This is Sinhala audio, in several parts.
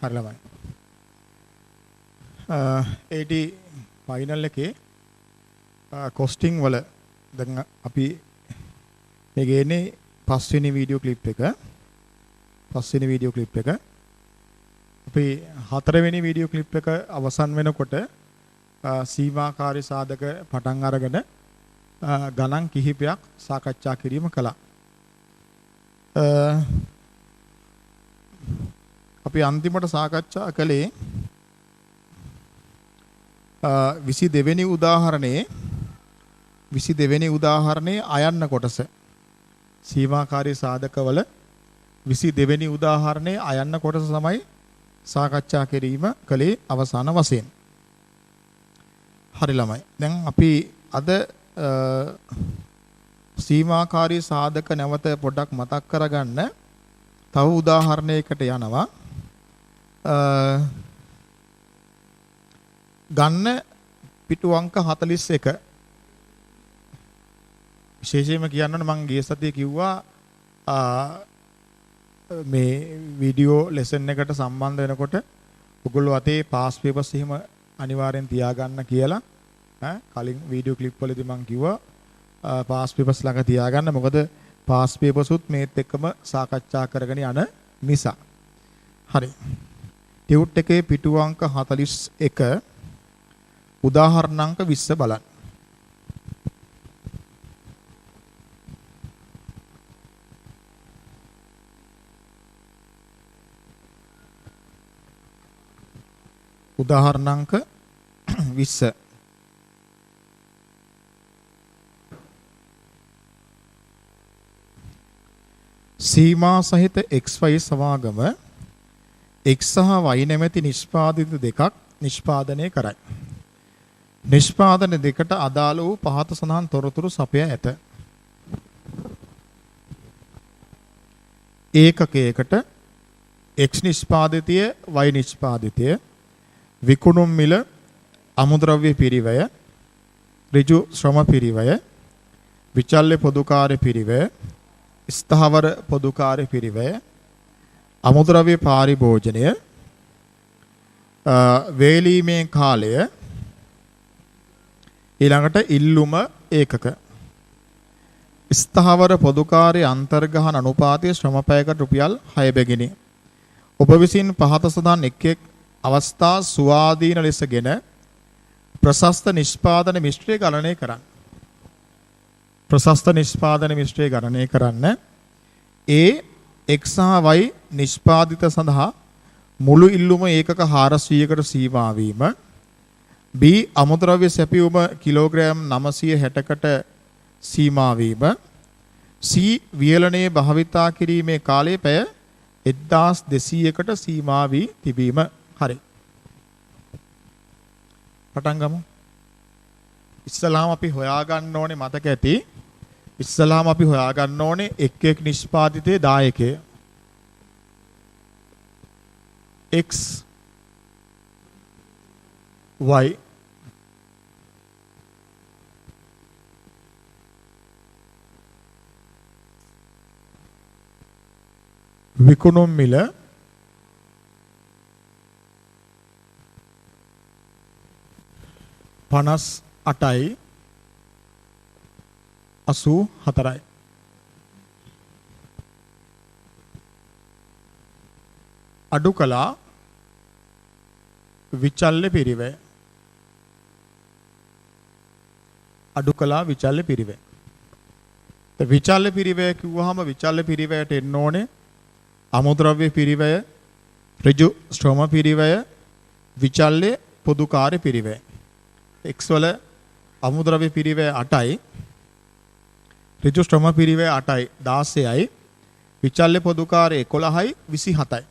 හරි ළමයි. AD ෆයිනල් එකේ කොස්ටිං වල දැන් අපි මේ ගේන්නේ පස්වෙනි වීඩියෝ ක්ලිප් එක. පස්වෙනි වීඩියෝ ක්ලිප් එක. අපි හතරවෙනි වීඩියෝ ක්ලිප් එක අවසන් වෙනකොට සීමාකාරී සාධක පටන් අරගෙන ගණන් කිහිපයක් සාකච්ඡා කිරීම කළා. අපි අන්තිමට සාකච්ඡා කළේ 22 වෙනි උදාහරණයේ අයන්න කොටස. සීමාකාරී සාධකවල 22 වෙනි උදාහරණයේ අයන්න කොටස තමයි සාකච්ඡා කිරීම කළේ අවසාන වශයෙන්. හරි ළමයි. දැන් අපි අද සීමාකාරී සාධක නැවත පොඩ්ඩක් මතක් කරගන්න තව උදාහරණයකට යනවා. ගන්න පිටු අංක 41. විශේෂයෙන්ම කියන්න ඕනේ මම ගිය සතියේ කිව්වා මේ වීඩියෝ ලෙසන් එකට සම්බන්ධ වෙනකොට ඔයගොල්ලෝ අතේ පාස් පේපර්ස් එහෙම අනිවාර්යෙන් තියාගන්න කියලා. කලින් වීඩියෝ ක්ලිප් වලදී මම කිව්වා පාස් පේපර්ස් ළඟ තියාගන්න. මොකද පාස් පේපර්ස් උත් මේත් එක්කම සාකච්ඡා කරගෙන යන නිසා. හරි. ටියුට් එකේ පිටු අංක 41 උදාහරණ අංක 20 බලන්න. උදාහරණ අංක 20. සීමා සහිත xy සමාගම x සහ y නැමැති නිෂ්පාදිත දෙකක් නිෂ්පාදනය කරයි. නිෂ්පාදන දෙකට අදාළ වූ පහත සඳහන් තොරතුරු සපයා ඇත. ඒකකයකට x නිෂ්පාදිතය y නිෂ්පාදිතය විකුණුම් මිල අමුද්‍රව්‍ය පිරිවැය ඍජු ශ්‍රම පිරිවැය විචල්්‍ය පොදුකාර්ය පිරිවැය ස්ථාවර පොදුකාර්ය පිරිවැය අමුද්‍රව්‍ය පාරිභෝජනය වේලීමේ කාලය ඊළඟට ඉල්ලුම ඒකක ස්ථාවර පොදුකාර්ය අන්තර්ගහන අනුපාතය ශ්‍රමපෑයකට රුපියල් 6 බැගිනි. ඔබ විසින් පහත සඳහන් එක් අවස්ථා සුවාදීන ලෙසගෙන ප්‍රශස්ත නිෂ්පාදන මිශ්‍රය ගණනය කරන්න. ප්‍රශස්ත නිෂ්පාදන මිශ්‍රය ගණනය කරන්න. A x සහ y නිෂ්පාදිත සඳහා මුළු ඉල්ලුම ඒකක 400කට සීමා වීම. B අමුද්‍රව්‍ය සැපයුම කිලෝග්‍රෑම් 960කට සීමා වීම. C වියලනයේ භාවිතා කිරීමේ කාලය පැය 1200කට සීමා වී තිබීම. හරි. පටන් ගමු. ඉස්සලාම අපි හොයාගන්න ඕනේ මතක ඇති. ඉස්සලාම අපි හොයාගන්න ඕනේ එක් නිෂ්පාදිතයේ දායකය. x y විකුණුම් මිල පනස් 8යි 84යි. අඩු කළා විචල්්‍ය පිරිවැය. අඩු කළා විචල්්‍ය පිරිවැය. විචල්්‍ය පිරිවැය කිව්වහම විචල්්‍ය පිරිවැයට එන්න ඕනේ අමුද්‍රව්‍ය පිරිවැය ඍජු ශ්‍රම පිරිවැය විචල්්‍ය පොදුකාර්ය පිරිවැය. x වල අමුද්‍රව්‍ය පිරිවැය 8යි ඍජු ශ්‍රම පිරිවැය 8යි 16යි විචල්්‍ය පොදුකාර්ය 11යි 27යි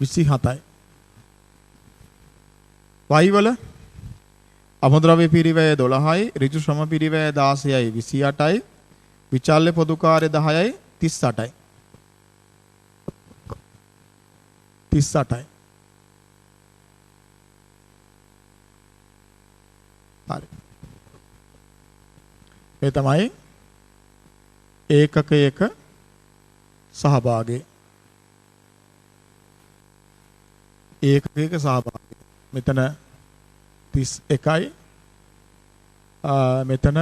27යි. y වල අමුද්‍රව්‍ය පිරිවැය 12යි ඍජු ශ්‍රම පිරිවැය 16යි 28යි විචල්්‍ය පොදුකාර්ය 10යි 38යි 38යි. හරි. ඒ තමයි ඒකකයක සහභාගය. ඒකකයක සහභාගය. මෙතන 31යි මෙතන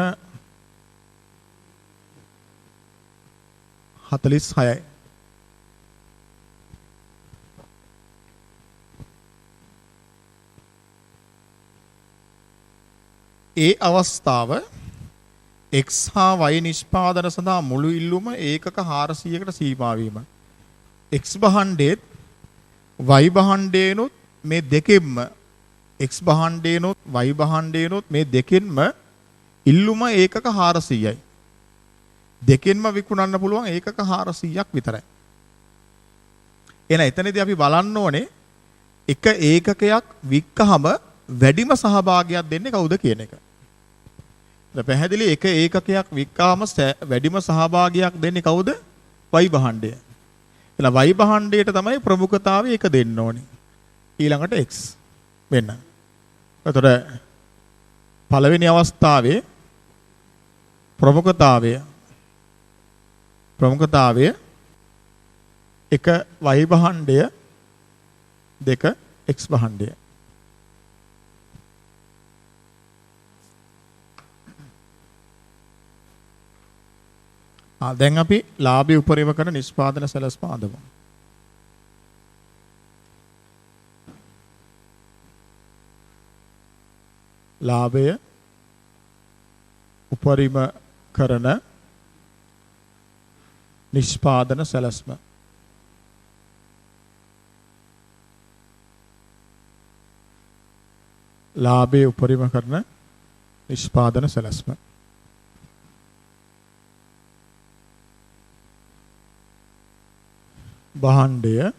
46යි. ඒ අවස්ථාව x හා y නිෂ්පාදන සඳහා මුළු ඉල්ලුම ඒකක 400කට සීමා වීම. x භාණ්ඩයේත් y භාණ්ඩයනොත් මේ දෙකෙන්ම x භාණ්ඩයනොත් y භාණ්ඩයනොත් මේ දෙකෙන්ම ඉල්ලුම ඒකක 400යි. දෙකෙන්ම විකුණන්න පුළුවන් ඒකක 400ක් විතරයි. එහෙනම් එතනදී අපි බලන්න ඕනේ එක ඒකකයක් වික්කහම වැඩිම සහභාගයක් දෙන්නේ කවුද කියන එක. දැන් පැහැදිලි එක ඒකකයක් වික්කාම වැඩිම සහභාගයක් දෙන්නේ කවුද? y භාණ්ඩය. එහෙනම් y භාණ්ඩයට තමයි ප්‍රමුඛතාවය එක දෙන්න ඕනේ. ඊළඟට x වෙන්න. එතකොට පළවෙනි අවස්ථාවේ ප්‍රමුඛතාවය එක y භාණ්ඩය දෙක x භාණ්ඩය. දැන් අපි ලාභය උපරිම කරන නිෂ්පාදන සැලැස්ම අඳමු. ලාභය උපරිම කරන නිෂ්පාදන සැලැස්ම. ලාභය උපරිම කරන නිෂ්පාදන සැලැස්ම. භාණ්ඩය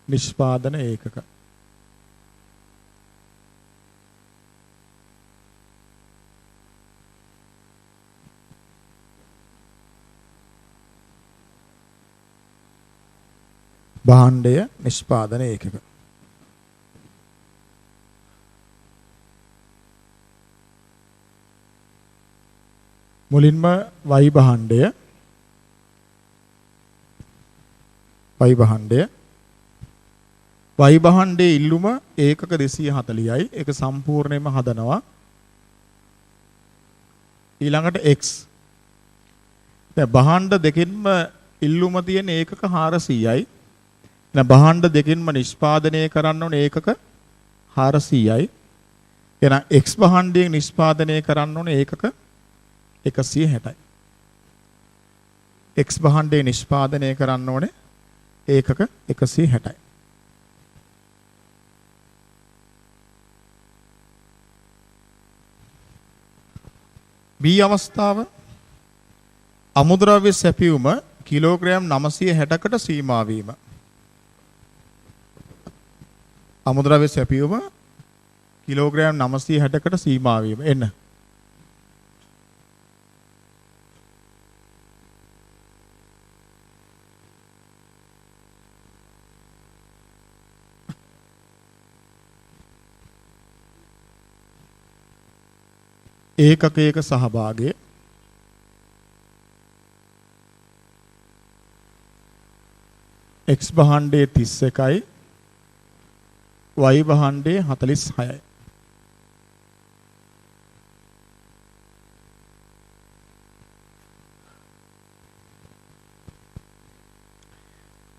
නිෂ්පාදන ඒකක. භාණ්ඩය නිෂ්පාදන ඒකක. මුලින්ම y භාණ්ඩය y භාණ්ඩයේ ඉල්ලුම ඒකක 240යි. ඒක සම්පූර්ණයෙන්ම හදනවා. ඊළඟට x. දැන් භාණ්ඩ දෙකෙන්ම ඉල්ලුම තියෙන ඒකක 400යි. දැන් භාණ්ඩ දෙකෙන්ම නිෂ්පාදනය කරන්න ඕනේ ඒකක 400යි. එහෙනම් x භාණ්ඩයෙන් නිෂ්පාදනය කරන්න ඕනේ ඒකක 160යි. x භාණ්ඩයේ නිෂ්පාදනය කරන්න ඕනේ ඒකක 160යි. B අවස්ථාව අමුද්‍රව්‍ය සැපයුම කිලෝග්‍රෑම් 960කට සීමා වීම. අමුද්‍රව්‍ය සැපයුම කිලෝග්‍රෑම් 960කට සීමා වීම. එන්න. ඒකකයක සහභාගය x භාණ්ඩයේ 31යි y භාණ්ඩයේ 46යි.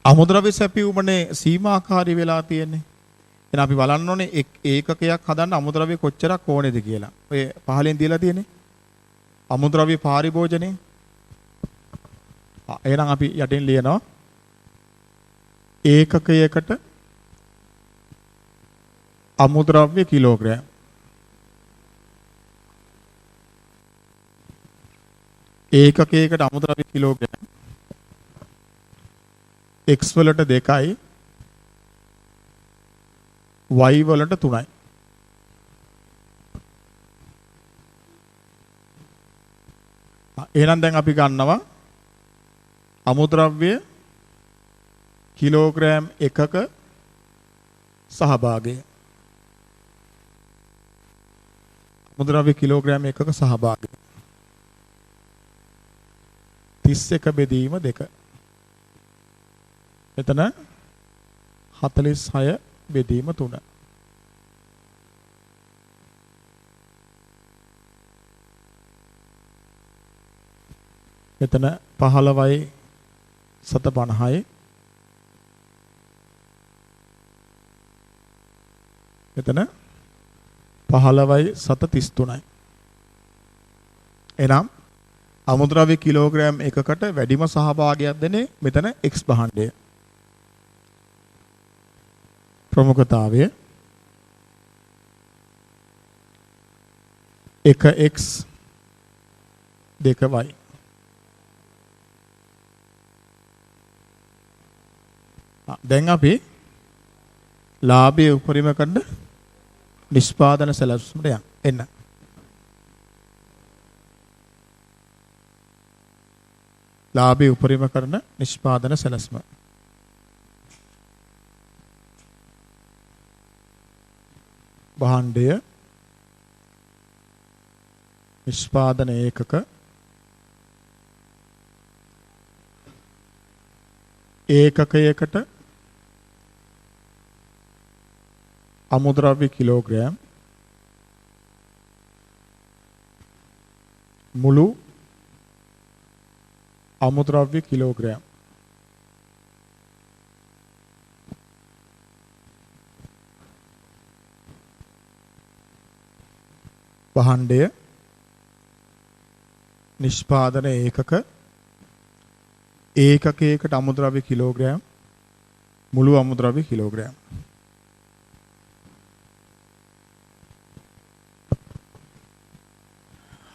අමුද්‍රව්‍ය සැපයුමනේ සීමාකාරී වෙලා තියෙන්නේ. එහෙනම් අපි බලන්න ඕනේ ඒකකයක් හදන්න අමුද්‍රව්‍ය කොච්චරක් ඕනේද කියලා. ඔය පහලෙන් දීලා තියෙන්නේ. අමුද්‍රව්‍ය පරිභෝජනේ. එහෙනම් අපි යටින් ලියනවා ඒකකයකට අමුද්‍රව්‍ය කිලෝග්‍රෑම්. ඒකකයකට අමුද්‍රව්‍ය කිලෝග්‍රෑම් x වලට 2යි y වලට 3යි. එහෙනම් දැන් අපි ගන්නවා අමුද්‍රව්‍ය කිලෝග්‍රෑම් එකක සහභාගය. අමුද්‍රව්‍ය කිලෝග්‍රෑම් එකක සහභාගය. 31 බෙදීම 2. මෙතන 46 බෙදීම 3. මෙතන 15යි 750යි. මෙතන 15යි 733යි. එනම් අමුද්‍රව්‍ය කිලෝග්‍රෑම් එකකට වැඩිම සහභාගයක් දෙන්නේ මෙතන x භාණ්ඩය. ප්‍රමුඛතාවය 1x 2y. දැන් අපි ලාභයේ උපරිම කරන නිෂ්පාදන සැලැස්මට එන්න. ලාභයේ උපරිම කරන නිෂ්පාදන සැලැස්ම. භාණ්ඩය නිෂ්පාදන ඒකක ඒකකයකට අමුද්‍රව්‍ය කිලෝග්‍රෑම් මුළු අමුද්‍රව්‍ය කිලෝග්‍රෑම් භාණ්ඩය නිෂ්පාදන ඒකක ඒකකයකට අමුද්‍රව්‍ය කිලෝග්‍රෑම් මුළු අමුද්‍රව්‍ය කිලෝග්‍රෑම්.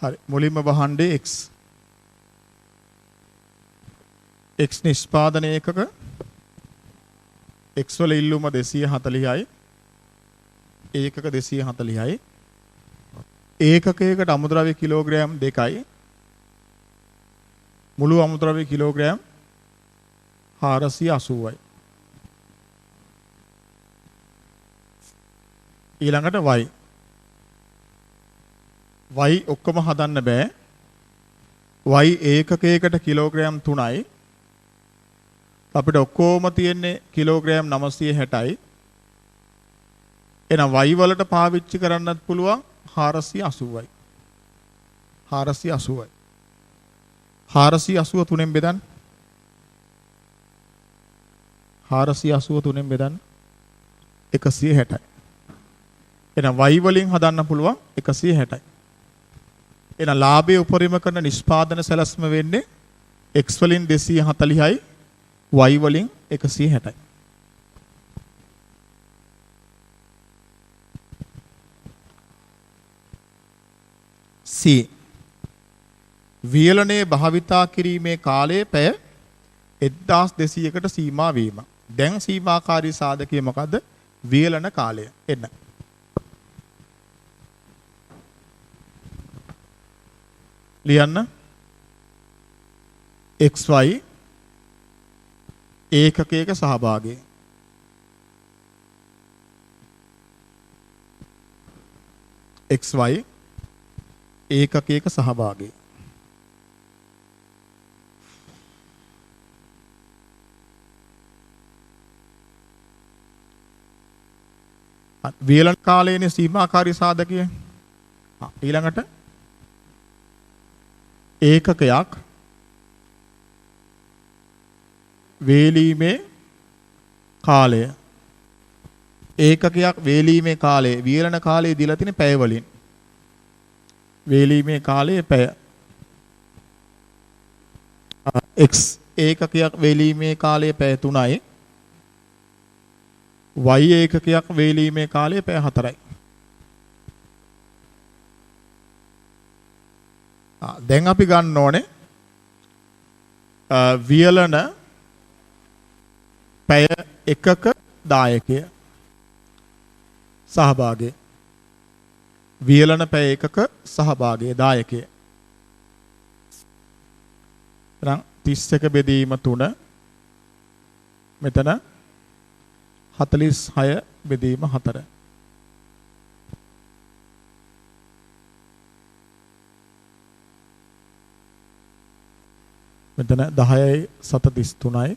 හරි මුලින්ම භාණ්ඩයේ x නිෂ්පාදන ඒකක x වල ඉල්ලුම 240යි ඒකක 240යි ඒකකයකට අමුද්‍රව්‍ය කිලෝග්‍රෑම් 2යි මුළු අමුද්‍රව්‍ය කිලෝග්‍රෑම් 480යි. ඊළඟට y ඔක්කොම හදන්න බෑ. y ඒකකයකට කිලෝග්‍රෑම් 3යි. අපිට ඔක්කොම තියෙන්නේ කිලෝග්‍රෑම් 960යි. එහෙනම් y වලට පාවිච්චි කරන්නත් පුළුවන් 480යි. 480යි. 480 3ෙන් බෙදන්න. 480 3ෙන් බෙදන්න 160යි. එහෙනම් y වලින් හදන්න පුළුවන් 160යි. එහෙනම් ලාභයේ උපරිම කරන නිෂ්පාදන සැලැස්ම වෙන්නේ x වලින් 240යි y වලින් 160යි. C වියලනයේ භාවිතා කිරීමේ කාලය පැය 1200කට සීමා වීම. දැන් සීමාකාරී සාධකය මොකද්ද? වියලන කාලය. එන්න. ලියන්න. xy ඒකකයක සහභාගය. xy ඒකකයක සහභාගය. වියලන කාලයේනේ සීමාකාරී සාධකය. ඊළඟට ඒකකයක් වේලීමේ කාලය. ඒකකයක් වේලීමේ කාලය වියලන කාලයේ දීලා තියෙන පැය වලින්. වේලීමේ කාලයේ පැය. x ඒකකයක් වේලීමේ කාලයේ පැය 3යි. y ඒකකයක් වේලීමේ කාලය පැය 4යි. දැන් අපි ගන්න ඕනේ වියලන පැය එකක දායකය සහභාගය. වියලන පැය එකක සහභාගය දායකය. එහෙනම් 31 බෙදීම 3 මෙතන 46 බෙදීම 4. මෙතන 10යි 7:33යි.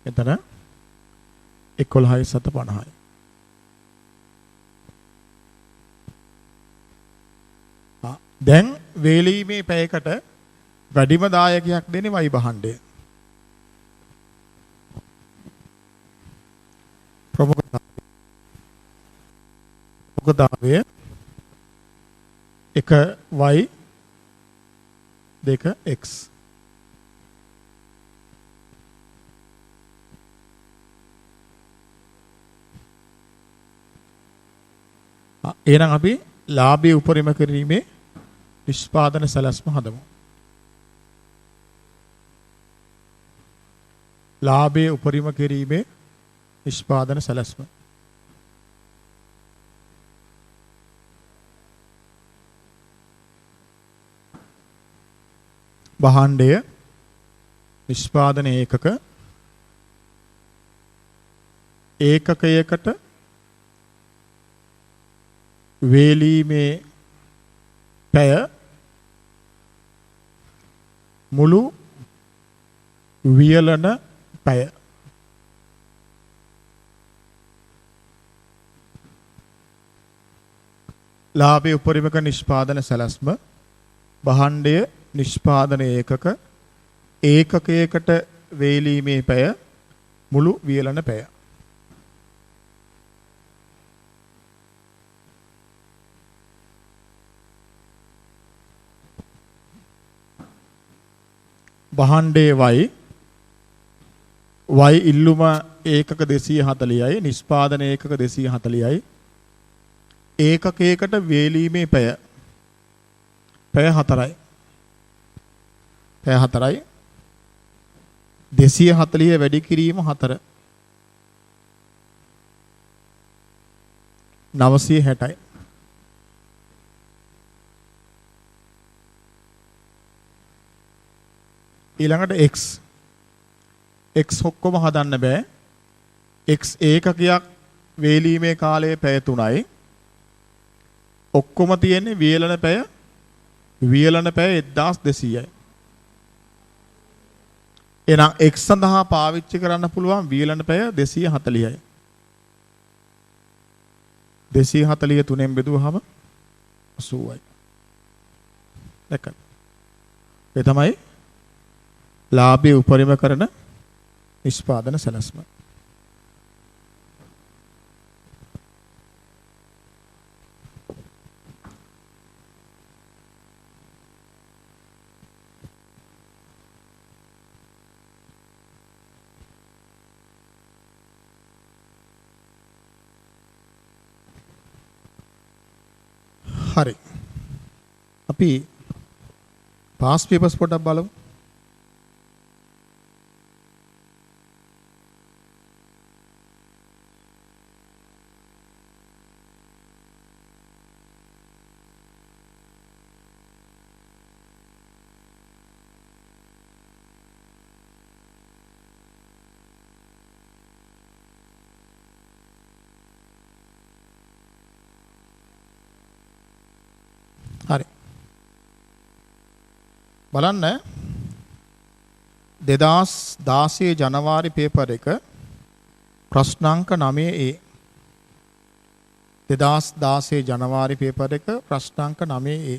එතන 11යි 7:50යි. දැන් වේලීමේ පැයකට වැඩිම දායකයක් දෙන්නේ වයි භාණ්ඩය. ප්‍රමුඛතාවය 1y 2x. එහෙනම් අපි ලාභයේ උපරිම කිරීමේ නිෂ්පාදන සැලැස්ම හදමු. ලාභයේ උපරිම කිරීමේ නිෂ්පාදන සැලැස්ම. භාණ්ඩය නිෂ්පාදන ඒකකයකට වේලීමේ පැය මුළු වියලන පැය. ලාභයේ උපරිමක නිෂ්පාදන සැලැස්ම භාණ්ඩය නිෂ්පාදන ඒකකයකට වේලීමේ පැය මුළු වියලන පැය. භාණ්ඩයේ y ඉල්ලුම ඒකක 240යි නිෂ්පාදන ඒකක 240යි ඒකකයකට වේලීමේ පැය 4යි. පැය 4යි 240 වැඩි කිරීම 4 960යි. ඊළඟට x ඔක්කොම හදන්න බෑ. x ඒකකයක් වේලීමේ කාලය පැය 3යි. ඔක්කොම තියෙන්නේ වියලන පැය 1200යි. එහෙනම් x සඳහා පාවිච්චි කරන්න පුළුවන් වියලන පැය 240යි. 240 3ෙන් බෙදුවහම 80යි. දැක්කද? ඒ තමයි ලාභයේ උපරිම කරන නිෂ්පාදන සැලැස්ම. හරි. අපි පාස් පේපර්ස් පොඩ්ඩක් බලමු. හරි. බලන්න 2016 ජනවාරි පේපර් එක ප්‍රශ්නාංක 9A. 2016 ජනවාරි පේපර් එක ප්‍රශ්නාංක 9A.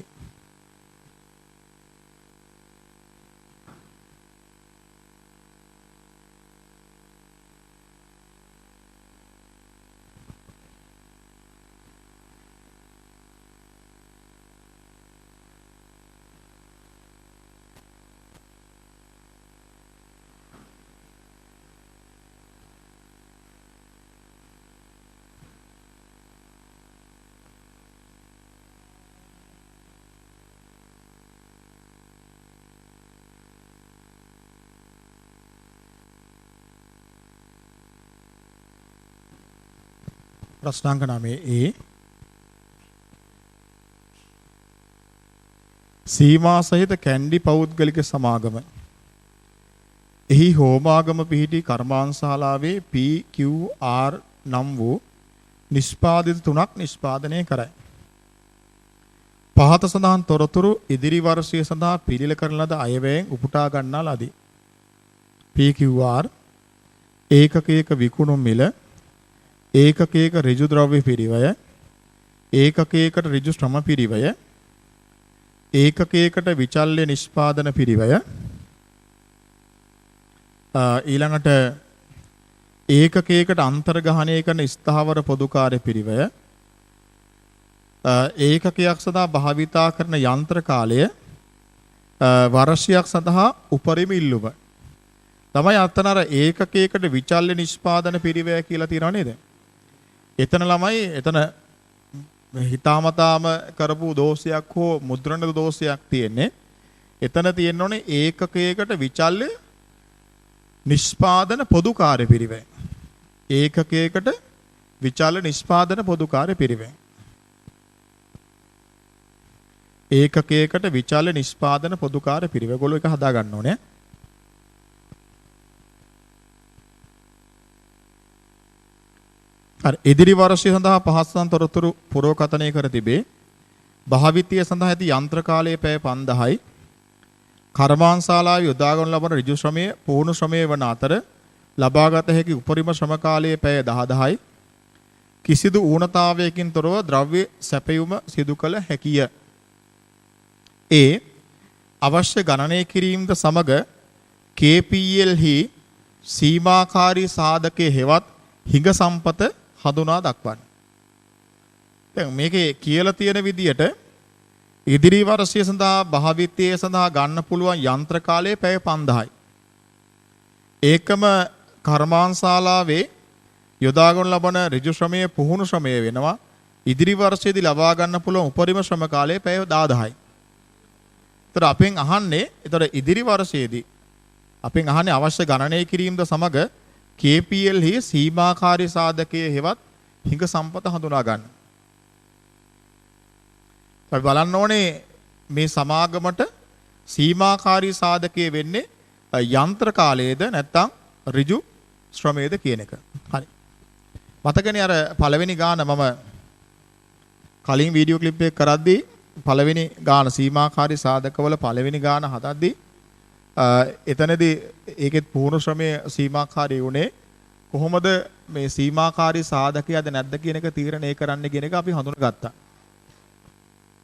ප්‍රශ්නාංක 9A සීමා සහිත කැන්ඩි පෞද්ගලික සමාගම එහි හෝමාගම පිහිටි කර්මාන්තශාලාවේ PQR නම් වූ නිෂ්පාදිත 3ක් නිෂ්පාදනය කරයි. පහත සඳහන් තොරතුරු ඉදිරි වර්ෂය සඳහා පිළිල කරන ලද අයවැයෙන් උපුටා ගන්නා ලදී. PQR ඒකකයක විකුණුම් මිල, ඒකකයක ඍජු ද්‍රව්‍ය පිරිවය, ඒකකයකට ඍජු ශ්‍රම පිරිවය, ඒකකයකට විචල්්‍ය නිෂ්පාදන පිරිවය, ඊළඟට ඒකකයකට අන්තර්ගහණය කරන ස්ථාවර පොදුකාර්ය පිරිවය, ඒකකයක් සඳහා භාවිතා කරන යන්ත්‍ර කාලය, වර්ෂයක් සඳහා උපරිම ඉල්ලුම. තමයි අතන අර ඒකකයකට විචල්්‍ය නිෂ්පාදන පිරිවය කියලා තියෙනව නේද? එතන ළමයි එතන හිතාමතාම කරපු දෝෂයක් හෝ මුද්‍රණ දෝෂයක් තියෙන්නේ. එතන තියෙන්න ඕනේ ඒකකයකට විචල්්‍ය නිෂ්පාදන පොදු කාර්ය පිරිවැය. ඒකකයකට විචල්්‍ය නිෂ්පාදන පොදු කාර්ය පිරිවැය. ඒකකයකට විචල්්‍ය නිෂ්පාදන පොදු කාර්ය පිරිවැය. ඔයගොල්ලෝ එක හදා ගන්න ඕනේ. ඉදිරි වර්ෂය සඳහා පහසුම් තොරතුරු පුරෝකථනය කර තිබේ. භාවිතය සඳහා ඇති යන්ත්‍ර කාලයේ පැය 5000යි. කර්මාන්තශාලාවේ යොදාගනු ලබන ඍජු ශ්‍රමයේ පුහුණු ශ්‍රමයේ වන අතර ලබාගත හැකි උපරිම ශ්‍රම කාලයේ පැය 10000යි. කිසිදු ඌනතාවයකින් තොරව ද්‍රව්‍ය සැපයුම සිදු කළ හැකිය. ඒ අවශ්‍ය ගණනය කිරීමද සමග KPL හි සීමාකාරී සාධකයේ හෙවත් හිඟ සම්පත හඳුනා දක්වන්න. දැන් මේකේ කියලා තියෙන විදියට ඉදිරි වර්ෂය සඳහා භාවිතය සඳහා ගන්න පුළුවන් යන්ත්‍ර කාලය පැය 5000යි. ඒකම කර්මාන්තශාලාවේ යොදාගනු ලබන ඍජු ශ්‍රමයේ පුහුණු ශ්‍රමය වෙනවා. ඉදිරි වර්ෂයේදී ලබා ගන්න පුළුවන් උපරිම ශ්‍රම කාලය පැය 10000යි. ඒතර අපෙන් අහන්නේ ඉදිරි වර්ෂයේදී අපෙන් අහන්නේ අවශ්‍ය ගණනය කිරීමද සමග KPL හි සීමාකාරී සාධකයේ හෙවත් හිඟ සම්පත හඳුනා ගන්න. අපි බලන්න ඕනේ මේ සමාගමට සීමාකාරී සාධකයේ වෙන්නේ යන්ත්‍ර කාලයේද නැත්නම් ඍජු ශ්‍රමයේද කියන එක. හරි. මතකනේ අර පළවෙනි ගාන මම කලින් වීඩියෝ ක්ලිප් එක කරද්දී පළවෙනි ගාන සීමාකාරී සාධකවල පළවෙනි ගාන හදද්දී එතනදී ඒකෙත් පූර්ණ ශ්‍රමයේ සීමාකාරී උනේ කොහොමද මේ සීමාකාරී සාධකයද නැද්ද කියන එක තීරණය කරන්න කියන එක අපි හඳුනගත්තා.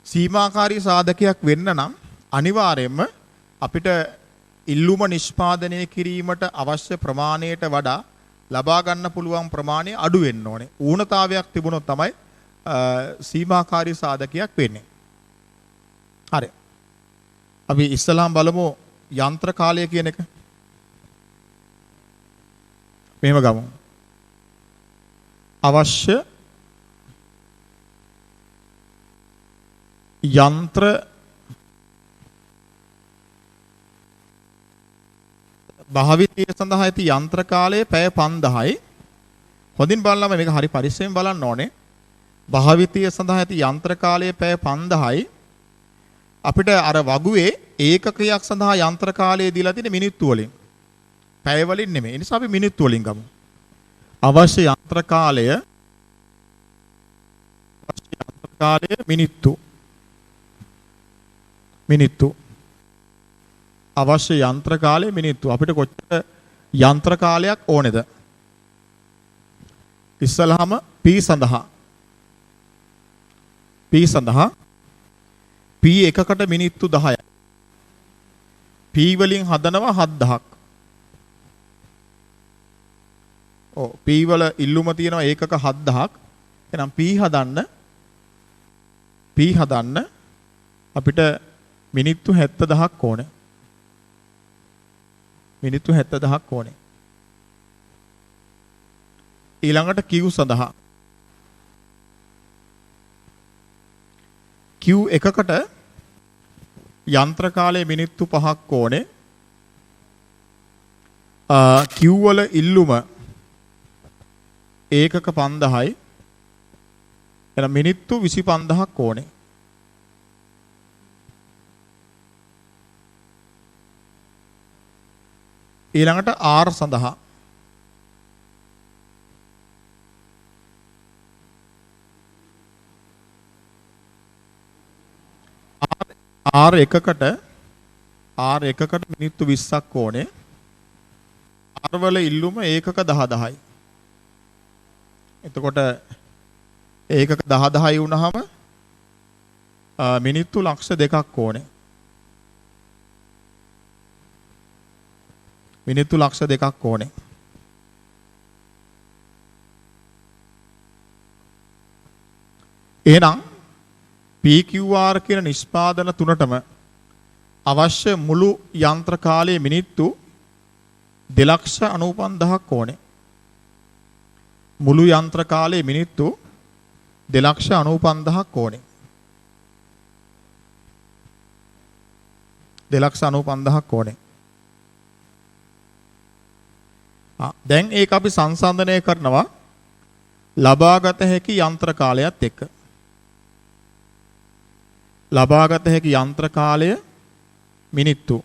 සීමාකාරී සාධකයක් වෙන්න නම් අනිවාර්යයෙන්ම අපිට ඉල්ලුම නිෂ්පාදනය කිරීමට අවශ්‍ය ප්‍රමාණයට වඩා ලබා ගන්න පුළුවන් ප්‍රමාණය අඩු වෙන්න ඕනේ. ඌනතාවයක් තිබුණොත් තමයි සීමාකාරී සාධකයක් වෙන්නේ. හරි. අපි ඉස්සලාම් බලමු යන්ත්‍ර කාලය කියන එක. මෙහෙම ගමු. අවශ්‍ය යන්ත්‍ර භාවිතය සඳහා ඇති යන්ත්‍ර කාලය පැය 5000යි. හොඳින් බලන්න මේක හරි පරිස්සමෙන් බලන්න ඕනේ. භාවිතය සඳහා ඇති යන්ත්‍ර කාලය පැය 5000යි. අපිට අර වගුවේ ඒකකයක් සඳහා යන්ත්‍ර කාලය දීලා තියෙන මිනිත්තු වලින්. පැය වලින් නෙමෙයි. ඒ නිසා අපි මිනිත්තු වලින් ගමු. අවශ්‍ය යන්ත්‍ර කාලය මිනිත්තු. අවශ්‍ය යන්ත්‍ර කාලය මිනිත්තු. අපිට කොච්චර යන්ත්‍ර කාලයක් ඕනේද? ඉස්සලහම P සඳහා P එකකට මිනිත්තු 10යි. P වලින් හදනවා 7000ක්. ඔව් P වල ඉල්ලුම තියෙනවා ඒකක 7000ක්. එහෙනම් P හදන්න අපිට මිනිත්තු 70000ක් ඕනේ. ඊළඟට Q සඳහා Q එකකට යන්ත්‍ර කාලය මිනිත්තු 5ක් ඕනේ. Q වල ඉල්ලුම ඒකක 5000යි. එහෙනම් මිනිත්තු 25000ක් ඕනේ. ඊළඟට R සඳහා R එකකට මිනිත්තු 20ක් ඕනේ. R වල ඉල්ලුම ඒකක 10යි. එතකොට ඒකක 10යි වුණාම මිනිත්තු ලක්ෂ 2ක් ඕනේ. මිනිත්තු ලක්ෂ 2ක් ඕනේ. එහෙනම් PQR කියන නිෂ්පාදන තුනටම අවශ්‍ය මුළු යන්ත්‍ර කාලයේ මිනිත්තු 2,95,000ක් ඕනේ. මුළු යන්ත්‍ර කාලයේ මිනිත්තු 2,95,000ක් ඕනේ. 2,95,000ක් ඕනේ. දැන් ඒක අපි සංසන්දනය කරනවා ලබාගත හැකි යන්ත්‍ර කාලයත් එක්ක. ලබාගත හැකි යන්ත්‍ර කාලය මිනිත්තු.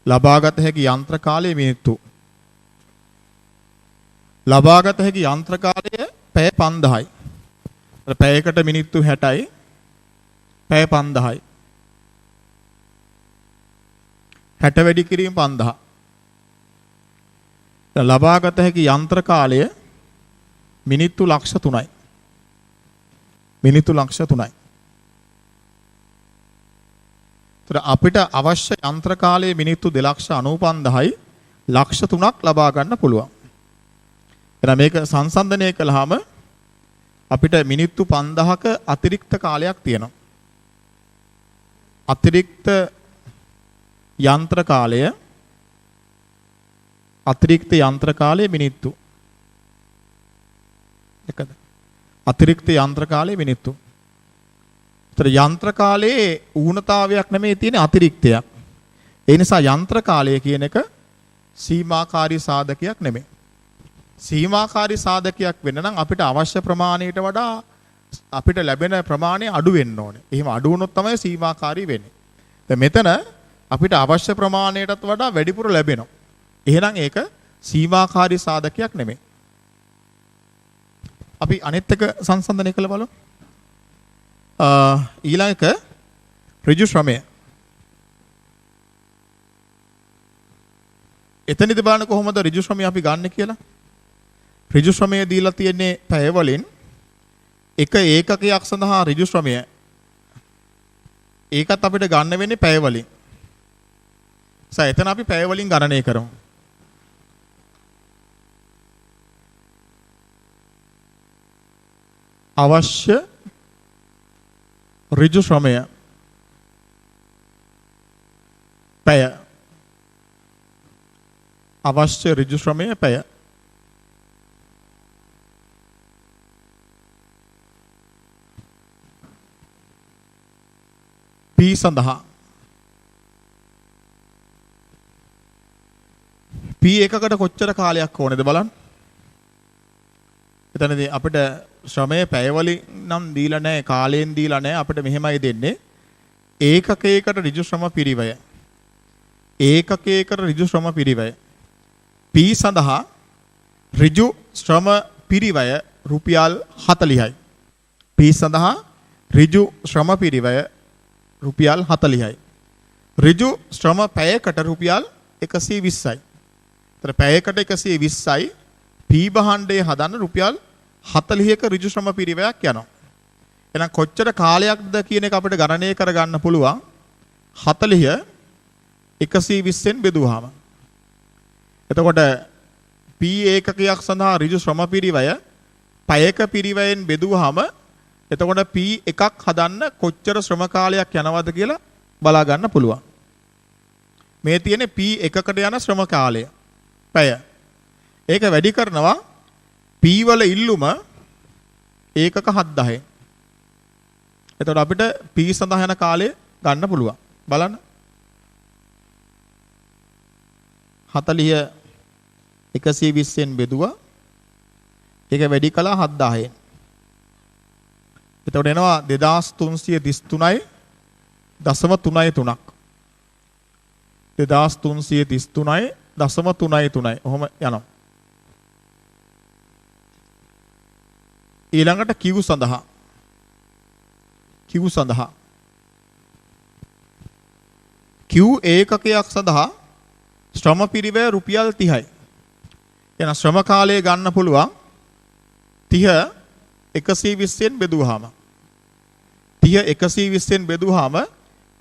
ලබාගත හැකි යන්ත්‍ර කාලය මිනිත්තු. ලබාගත හැකි යන්ත්‍ර කාලය පැය 5000යි. පැයකට මිනිත්තු 60යි. පැය 5000යි. 60 වැඩි කිරීම 5000. ලබාගත හැකි යන්ත්‍ර කාලය මිනිත්තු ලක්ෂ 3යි. මිනිත්තු ලක්ෂ 3යි. ඒතර අපිට අවශ්‍ය යන්ත්‍ර කාලයේ මිනිත්තු 2,95,000යි ලක්ෂ 3ක් ලබා ගන්න පුළුවන්. එහෙනම් මේක සංසන්දනය කළාම අපිට මිනිත්තු 5000ක අතිරික්ත කාලයක් තියෙනවා. අතිරික්ත යන්ත්‍ර කාලය මිනිත්තු. එකද? අතිරික්ත යන්ත්‍ර කාලයේ මිනිත්තු. ඒතර යන්ත්‍ර කාලයේ ඌනතාවයක් නෙමෙයි තියෙන්නේ අතිරික්තයක්. ඒ නිසා යන්ත්‍ර කාලය කියන එක සීමාකාරී සාධකයක් නෙමෙයි. සීමාකාරී සාධකයක් වෙන්න නම් අපිට අවශ්‍ය ප්‍රමාණයට වඩා අපිට ලැබෙන ප්‍රමාණය අඩු වෙන්න ඕනේ. එහෙම අඩු වුණොත් තමයි සීමාකාරී වෙන්නේ. දැන් මෙතන අපිට අවශ්‍ය ප්‍රමාණයටත් වඩා වැඩිපුර ලැබෙනවා. එහෙනම් ඒක සීමාකාරී සාධකයක් නෙමෙයි. අපි අනිත් එක සංසන්දනය කළ බලමු. ඊළඟ ඍජු ශ්‍රමය. එතනදී බලන්න කොහොමද ඍජු ශ්‍රමය අපි ගන්න කියලා. ඍජු ශ්‍රමය දීලා තියෙන්නේ පැය වලින් එක ඒකකයක් සඳහා ඍජු ශ්‍රමය. ඒකත් අපිට ගන්න වෙන්නේ පැය වලින්. එතන අපි පැය වලින් ගණනය කරමු. අවශ්‍ය ඍජු ශ්‍රමය පැය. අවශ්‍ය ඍජු ශ්‍රමය පැය. P සඳහා P එකකට කොච්චර කාලයක් ඕනේද බලන්න. එතනදී අපිට ශ්‍රමය පැය වලින් නම් දීලා නැහැ, කාලයෙන් දීලා නැහැ. අපිට මෙහෙමයි දෙන්නේ. ඒකකයකට ඍජු ශ්‍රම පිරිවය. ඒකකයකට ඍජු ශ්‍රම පිරිවය. P සඳහා ඍජු ශ්‍රම පිරිවය රුපියල් 40යි. P සඳහා ඍජු ශ්‍රම පිරිවය රුපියල් 40යි. ඍජු ශ්‍රම පැයකට රුපියල් 120යි. ඒතර පැයකට 120යි. P භාණ්ඩය හදන්න රුපියල් 40ක ඍජු ශ්‍රම පිරිවයක් යනවා. එහෙනම් කොච්චර කාලයක්ද කියන එක අපිට ගණනය කරගන්න පුළුවන්. 40 120ෙන් බෙදුවාම. එතකොට P ඒකකයක් සඳහා ඍජු ශ්‍රම පිරිවය පැයක පිරිවයෙන් බෙදුවාම එතකොට P එකක් හදන්න කොච්චර ශ්‍රම කාලයක් යනවද කියලා බලා ගන්න පුළුවන්. මේ තියෙන්නේ P එකකට යන ශ්‍රම කාලය. පැය. ඒක වැඩි කරනවා P වල ඉල්ලුම ඒකක 7000. එතකොට අපිට P සඳහා යන කාලය ගන්න පුළුවන්. බලන්න. 40 120ෙන් බෙදුවා. ඒක වැඩි කළා 7000. එතකොට එනවා 2333යි 0.33ක්. 2333යි 0.33යි. ඔහොම යනවා. ඊළඟට Q සඳහා Q සඳහා Q ඒකකයක් සඳහා ශ්‍රම පිරිවැය රුපියල් 30යි. එන ශ්‍රම කාලය ගන්න පුළුවන් 30 120න් බෙදුවාම 30 120න් බෙදුවාම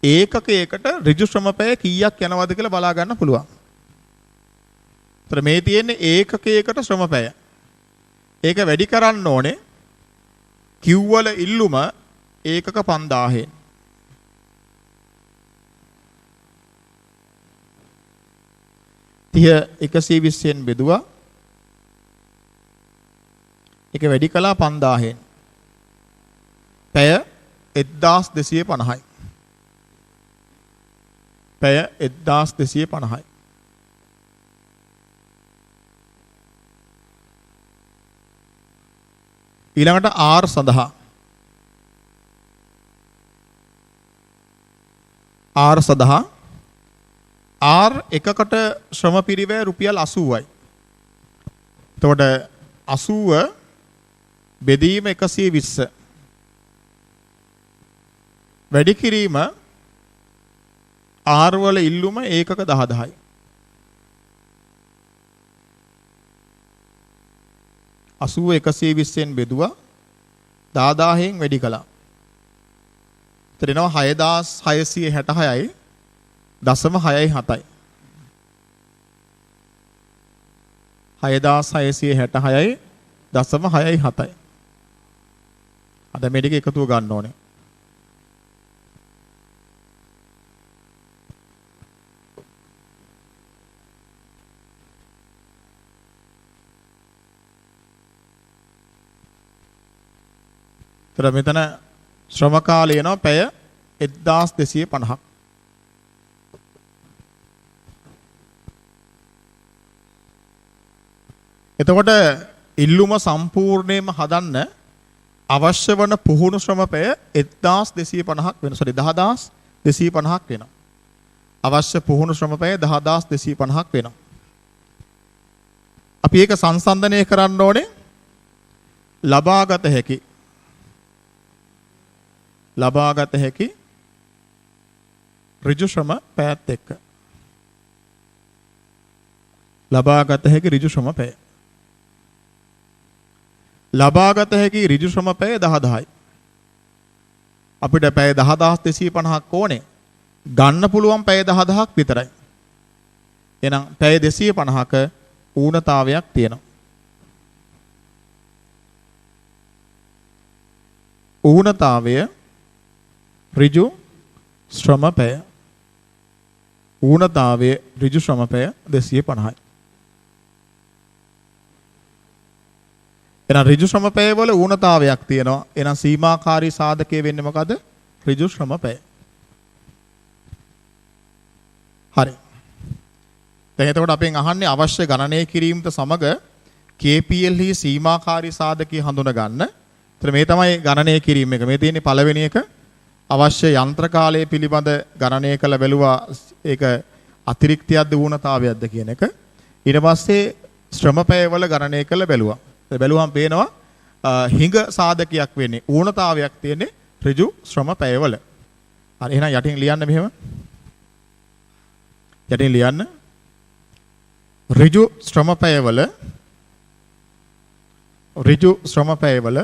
ඒකකයකට ඍජු ශ්‍රම පැය කීයක් යනවද කියලා බලා ගන්න පුළුවන්. ඒතර මේ තියෙන්නේ ඒකකයකට ශ්‍රම පැය. ඒක වැඩි කරන්න ඕනේ Q වල ඉල්ලුම ඒකක 5000න්. තිය 120න් බෙදුවා. ඒක වැඩි කළා 5000න්. පැය 1250යි. පැය 1250යි. ඊළඟට R සඳහා R එකකට ශ්‍රම පිරිවැය රුපියල් 80යි. එතකොට 80 බෙදීම 120 වැඩි කිරීම R වල ඉල්ලුම ඒකක 10යි. 80 120න් බෙදුවා 10000න් වැඩි කළා. එතන එනවා 6666යි දශම 6.7යි. 6666යි දශම 6.7යි. අද මේ ටික එකතුව ගන්න ඕනේ. එතන මෙතන ශ්‍රම කාලය යනවා පැය 1250ක්. එතකොට ඉල්ලුම සම්පූර්ණයෙන්ම හදන්න අවශ්‍ය වන පුහුණු ශ්‍රම පැය 1250ක් වෙනවා. සෝරි 10250ක් වෙනවා. අවශ්‍ය පුහුණු ශ්‍රම පැය 10250ක් වෙනවා. අපි ඒක සංසන්දනය කරන්න ඕනේ ලබාගත හැකි ඍජු ශ්‍රම පැයත් එක්ක. ලබාගත හැකි ඍජු ශ්‍රම පැය. ලබාගත හැකි ඍජු ශ්‍රම පැය 10000යි. අපිට පැය 10250ක් ඕනේ. ගන්න පුළුවන් පැය 10000ක් විතරයි. එහෙනම් පැය 250ක ඌනතාවයක් තියෙනවා. ඌනතාවය ඍජු ශ්‍රම පැය. ඌනතාවය ඍජු ශ්‍රම පැය 250යි. එහෙනම් ඍජු ශ්‍රම පැය වල ඌනතාවයක් තියෙනවා. එහෙනම් සීමාකාරී සාධකය වෙන්නේ මොකද? ඍජු ශ්‍රම පැය. හරි. දැන් එතකොට අපෙන් අහන්නේ අවශ්‍ය ගණනය කිරීමට සමග KPL හි සීමාකාරී සාධකය හඳුන ගන්න. ඒතර මේ තමයි ගණනය කිරීම එක. මේ තියෙන්නේ පළවෙනි එක. අවශ්‍ය යන්ත්‍ර කාලය පිළිබඳ ගණනය කළ බැලුවා ඒක අතිරික්තයක්ද ඌනතාවයක්ද කියන එක. ඊට පස්සේ ශ්‍රම පැය වල ගණනය කළ බැලුවා. බැලුවම පේනවා හිඟ සාධකයක් වෙන්නේ ඌනතාවයක් තියෙන්නේ ඍජු ශ්‍රම පැයවල. හරි එහෙනම් යටින් ලියන්න මෙහෙම. යටින් ලියන්න ඍජු ශ්‍රම පැයවල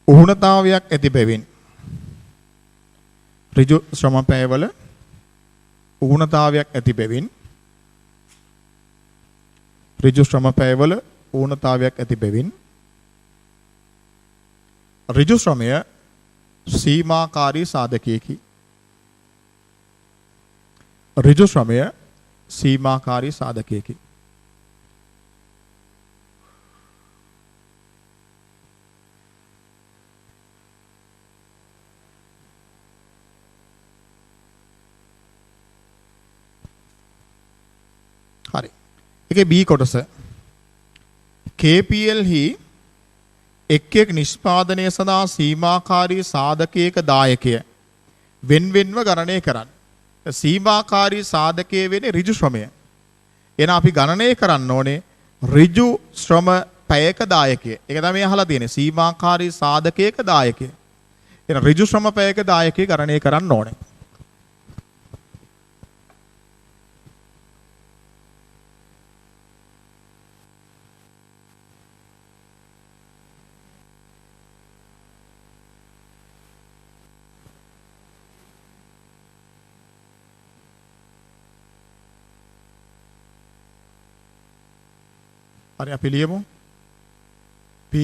ඌනතාවයක් ඇති බැවින් ඍජු ශ්‍රම පැයවල ඌනතාවයක් ඇති බැවින් ඍජු ශ්‍රම පැයවල ඌනතාවයක් ඇති බැවින් ඍජු ශ්‍රමය සීමාකාරී සාධකයකි. ඍජු ශ්‍රමය සීමාකාරී සාධකයකි. හරි. ඒකේ B කොටස KPL හි එක් නිෂ්පාදනය සඳහා සීමාකාරී සාධකයක දායකය වෙන්වෙන්ව ගණනය කරන්න. සීමාකාරී සාධකයේ වෙන්නේ ඍජු ශ්‍රමය. එහෙනම් අපි ගණනය කරන්න ඕනේ ඍජු ශ්‍රම පැයක දායකය. ඒක තමයි අහලා තියෙන්නේ සීමාකාරී සාධකයක දායකය. එහෙනම් ඍජු ශ්‍රම පැයක දායකයෙ ගණනය කරන්න ඕනේ. හරි අපි ලියමු P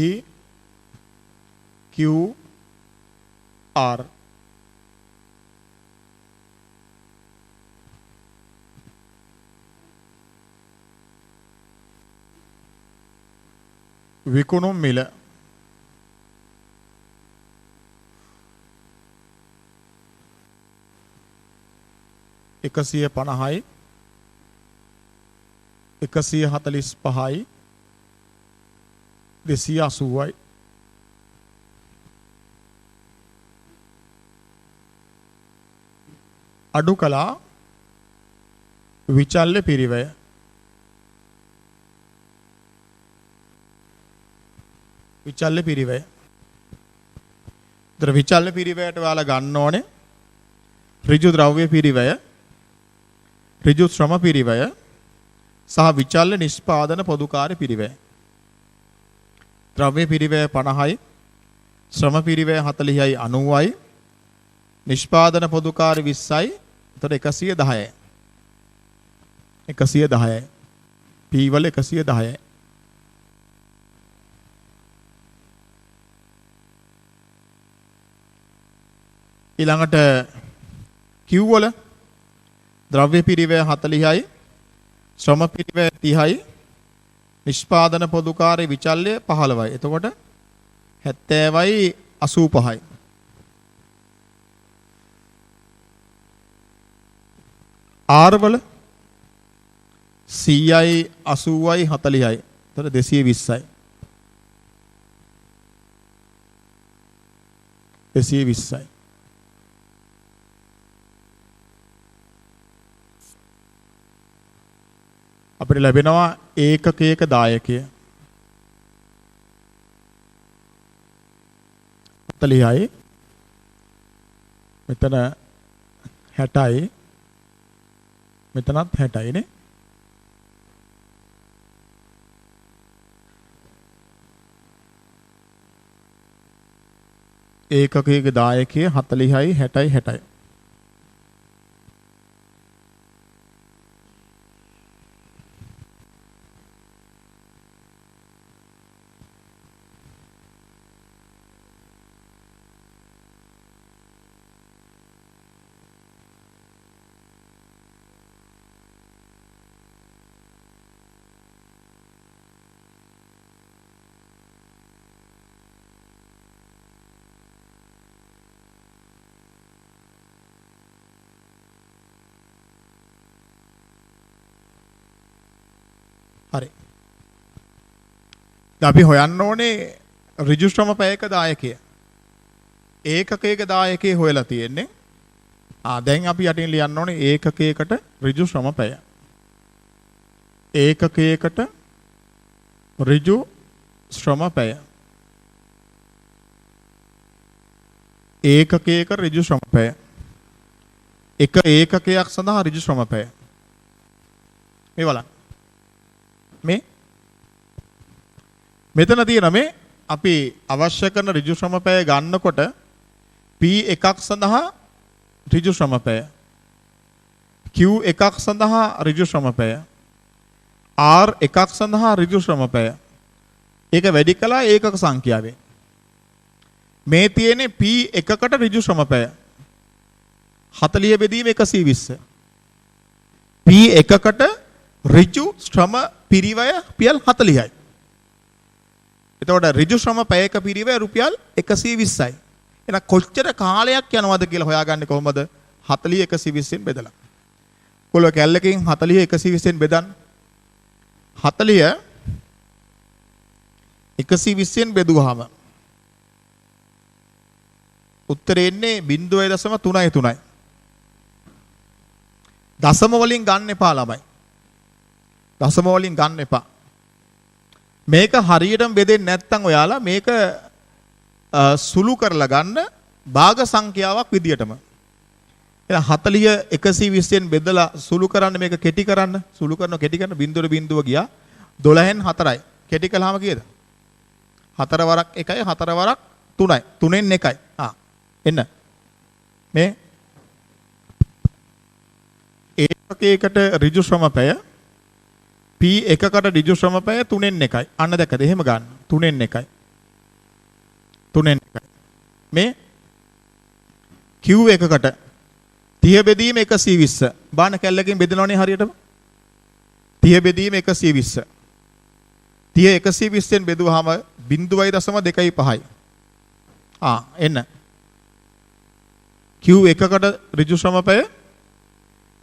Q R විකුණු මිල එකසිය 50යි 145යි 280යි අඩු කළා විචල්්‍ය පිරිවැය විචල්්‍ය පිරිවැය. දර විචල්්‍ය පිරිවැයට ඔයාලා ගන්න ඕනේ ඍජු ද්‍රව්‍ය පිරිවැය, ඍජු ශ්‍රම පිරිවැය සහ විචල්්‍ය නිෂ්පාදන පොදුකාර්ය පිරිවැය. ද්‍රව්‍ය පිරිවැය 50යි, ශ්‍රම පිරිවැය 40යි 90යි, නිෂ්පාදන පොදුකාර්ය 20යි. එතකොට 110යි. 110යි. P වල 110යි. ඊළඟට Q වල ද්‍රව්‍ය පිරිවැය 40යි, ශ්‍රම පිරිවැය 30යි, නිෂ්පාදන පොදුකාර්ය විචල්්‍ය 15යි. එතකොට 70යි 85යි. R වල 100යි 80යි 40යි. එතකොට 220යි. 220යි. අපිට ලැබෙනවා ඒකකයක දායකය 40යි, මෙතන 60යි, මෙතනත් 60යි නේ. ඒකකයක දායකය 40යි 60යි 60යි. හරි. දැන් අපි හොයන්න ඕනේ ඍජු ශ්‍රම පැයක දායකය. ඒකකයක දායකය හොයලා තියෙන්නේ. දැන් අපි යටින් ලියන්න ඕනේ ඒකකයකට ඍජු ශ්‍රම පැය. ඒකකයකට ඍජු ශ්‍රම පැය. ඒකකයක ඍජු ශ්‍රම පැය. එක ඒකකයක් සඳහා ඍජු ශ්‍රම පැය. මේ බලන්න. මෙතන තියෙන මේ අපි අවශ්‍ය කරන ඍජු ශ්‍රම පැය ගන්නකොට P එකක් සඳහා ඍජු ශ්‍රම පැය, Q එකක් සඳහා ඍජු ශ්‍රම පැය, R එකක් සඳහා ඍජු ශ්‍රම පැය. ඒක වැඩි කළා ඒකක සංඛ්‍යාවෙන්. මේ තියෙන්නේ P එකකට ඍජු ශ්‍රම පැය 40 බෙදීම 120. P එකකට ඍජු ශ්‍රම පිරිවැය රුපියල් 40යි. එතකොට ඍජු ශ්‍රම පැයක පිරිවැය රුපියල් 120යි. එහෙනම් කොච්චර කාලයක් යනවද කියලා හොයාගන්නේ කොහොමද? 40 120ෙන් බෙදලා. කොළ කැල්ලකින් 40 120ෙන් බෙදන්න. 40 120ෙන් බෙදුවාම උත්තරේ එන්නේ 0.33යි. දශම වලින් ගන්න එපා ළමයි. දශම වලින් ගන්න එපා. මේක හරියටම බෙදෙන්නේ නැත්නම් ඔයාලා මේක සුළු කරලා ගන්න භාග සංඛ්‍යාවක් විදියටම. එහෙනම් 40 120න් බෙදලා සුළු කරන්න මේක කෙටි කරන්න. සුළු කරන කෙටි කරන බිඳුවට බිඳුව ගියා 12න් 4යි. කෙටි කළාම කීයද? 4 වරක් 1යි 4 වරක් 3යි. 3න් 1යි. එන්න. මේ ඒකකයකට ඍජු ශ්‍රමපය P එකකට ඍජු ශ්‍රමපය 3න් 1යි. අන්න දැක්කද? එහෙම ගන්න. 3න් 1යි. 3න් 1යි. මේ Q එකකට 30 බෙදීම 120. බාන කැල්ලකින් බෙදනවනේ හරියටම. 30 බෙදීම 120. 30 120ෙන් බෙදුවාම 0.25යි. එන්න. Q එකකට ඍජු ශ්‍රමපය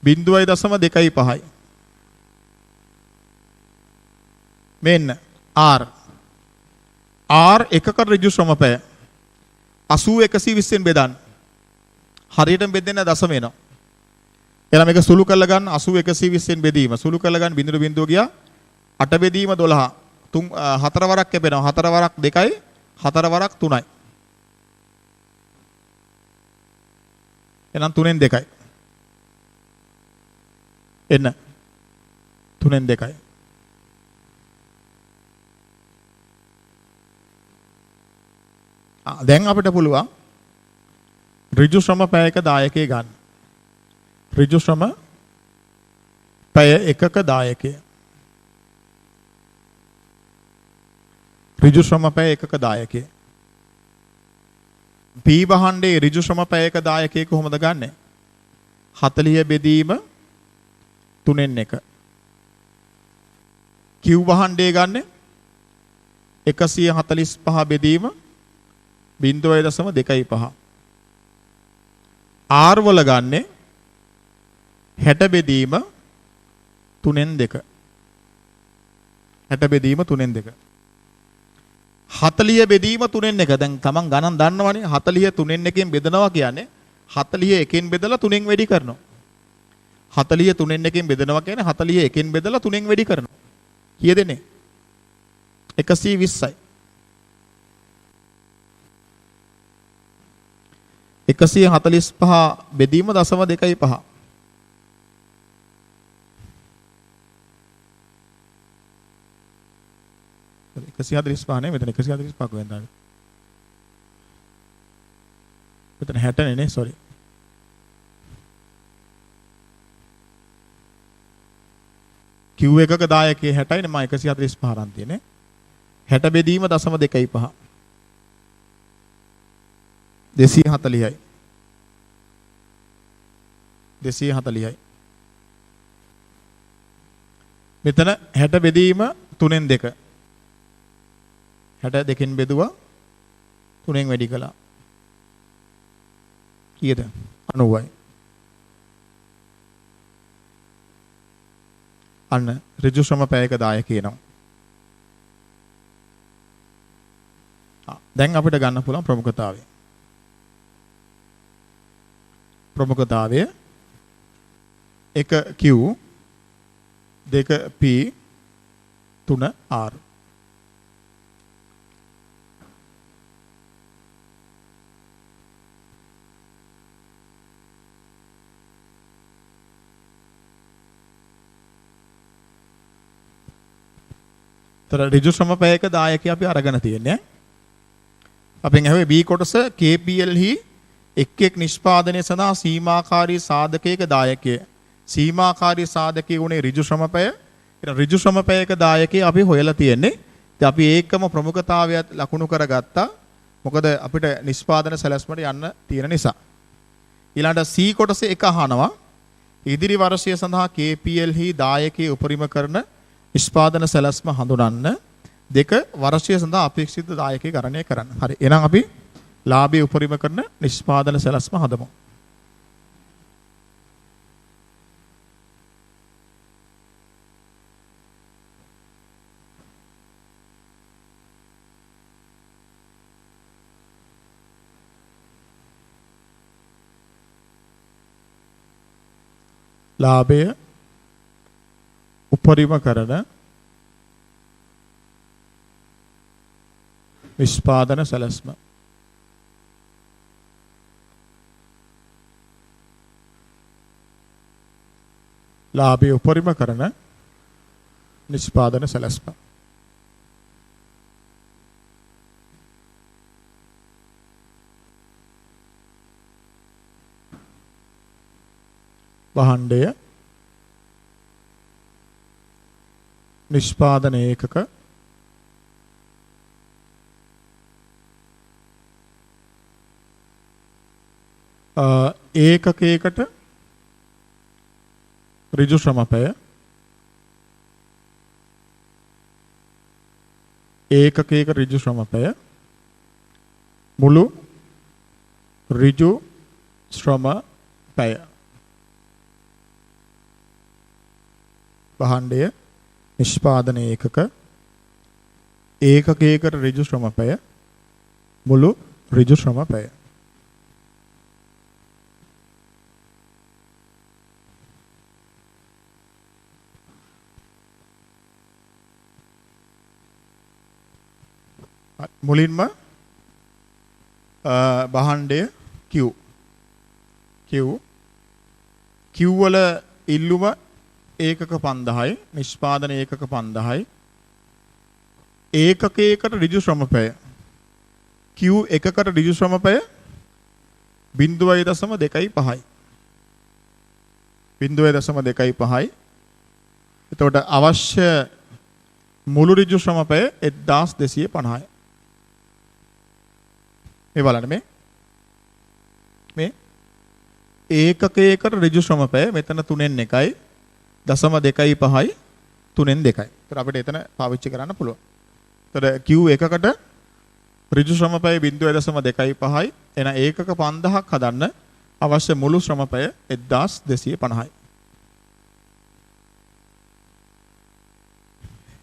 0.25යි. මෙන්න R. R එකකට ඍජු ශ්‍රමපය 80 120ෙන් බෙදන්න. හරියටම බෙදෙන්න දශම එනවා. එහෙනම් මේක සුළු කරලා ගන්න 80 120ෙන් බෙදීම. සුළු කරලා ගන්න බිඳුර බිඳුව ගියා. 8 බෙදීම 12. 4 වරක් කැපෙනවා. 4 වරක් 2යි. 4 වරක් 3යි. එහෙනම් 3න් 2යි. එන්න. 3න් 2යි. දැන් අපිට පුළුවන් ඍජු ශ්‍රම පැයක දායකයෙ ගන්න. ඍජු ශ්‍රම පැය එකක දායකය. ඍජු ශ්‍රම පැය එකක දායකය. P භාණ්ඩයේ ඍජු ශ්‍රම පැයක දායකයෙ කොහොමද ගන්නෙ? 40 බෙදීම 3න් 1. Q භාණ්ඩයේ ගන්නෙ 145 බෙදීම 0.25. R වල ගන්නේ 60 බෙදීම 3න් 2. 60 බෙදීම 3න් 2. 40 බෙදීම 3න් 1. දැන් තමන් ගණන් දන්නවනේ 40 3න් 1කින් බෙදනවා කියන්නේ 40 1කින් බෙදලා 3න් වැඩි කරනවා. 40 3න් 1කින් බෙදනවා කියන්නේ 40 1කින් බෙදලා 3න් වැඩි කරනවා. කීයද එන්නේ? 120යි. 145 බෙදීම 0.25. එකසිය 45 නේ මෙතන 145ක වෙනදාද? මෙතන 60 නේ sorry. Q එකක දායකයේ 60යි නේ මම 145 අරන් තියෙන්නේ. 60 බෙදීම 0.25. 240යි. 240යි. මෙතන 60 බෙදීම 3න් 2. 60 දෙකෙන් බෙදුවා 3න් වැඩි කළා. කීයද? 90යි. අන්න ඍජු ශ්‍රම පැයක දායකයනවා. දැන් අපිට ගන්න පුළුවන් ප්‍රමුඛතාවය. ප්‍රමුඛතාවය 1 Q 2 P 3 R. තර ඍජු ශ්‍රම පැයක දායකය අපි අරගෙන තියෙන්නේ. අපෙන් ඇහුවේ B කොටස KPL හි එක් නිෂ්පාදනය සඳහා සීමාකාරී සාධකයක දායකය. සීමාකාරී සාධකයේ උනේ ඍජු ශ්‍රම පැය. ඒ ඍජු ශ්‍රම පැයක දායකය අපි හොයලා තියෙන්නේ. ඉතින් අපි ඒකම ප්‍රමුඛතාවයත් ලකුණු කරගත්තා. මොකද අපිට නිෂ්පාදන සැලැස්මට යන්න තියෙන නිසා. ඊළඟට C කොටසේ එක අහනවා. ඉදිරි වර්ෂය සඳහා KPL හි දායකයේ උපරිම කරන නිෂ්පාදන සැලැස්ම හඳුනන්න. 2 වර්ෂය සඳහා අපේක්ෂිත දායකයෙක් ගණනය කරන්න. හරි. එහෙනම් අපි ලාභයේ උපරිම කරන නිෂ්පාදන සැලැස්ම හදමු. ලාභය උපරිම කරන නිෂ්පාදන සැලැස්ම ලාභය උපරිම කරන නිෂ්පාදන සැලැස්ම. භාණ්ඩය නිෂ්පාදන ඒකක ඒකකයකට ඍජු ශ්‍රමපය ඒකකයක ඍජු ශ්‍රමපය මුළු ඍජු ශ්‍රමපය භාණ්ඩය නිෂ්පාදන ඒකක ඒකකයකට ඍජු ශ්‍රමපය මුළු ඍජු ශ්‍රමපය මුලින්ම භාණ්ඩය Q වල ඉල්ලුම ඒකක 5000යි නිෂ්පාදන ඒකක 5000යි ඒකකයකට ඍජු ශ්‍රමපය Q එකකට ඍජු ශ්‍රමපය 0.25යි 0.25යි එතකොට අවශ්‍ය මුළු ඍජු ශ්‍රමපය 1250යි මේ බලන්න මේ ඒකකයකට ඍජු ශ්‍රමපය මෙතන 3න් 1යි 0.25යි 3න් 2යි. ඒතර අපිට එතන පාවිච්චි කරන්න පුළුවන්. ඒතර Q එකකට ඍජු ශ්‍රමපය 0.25යි එන ඒකක 5000ක් හදන්න අවශ්‍ය මුළු ශ්‍රමපය 1250යි.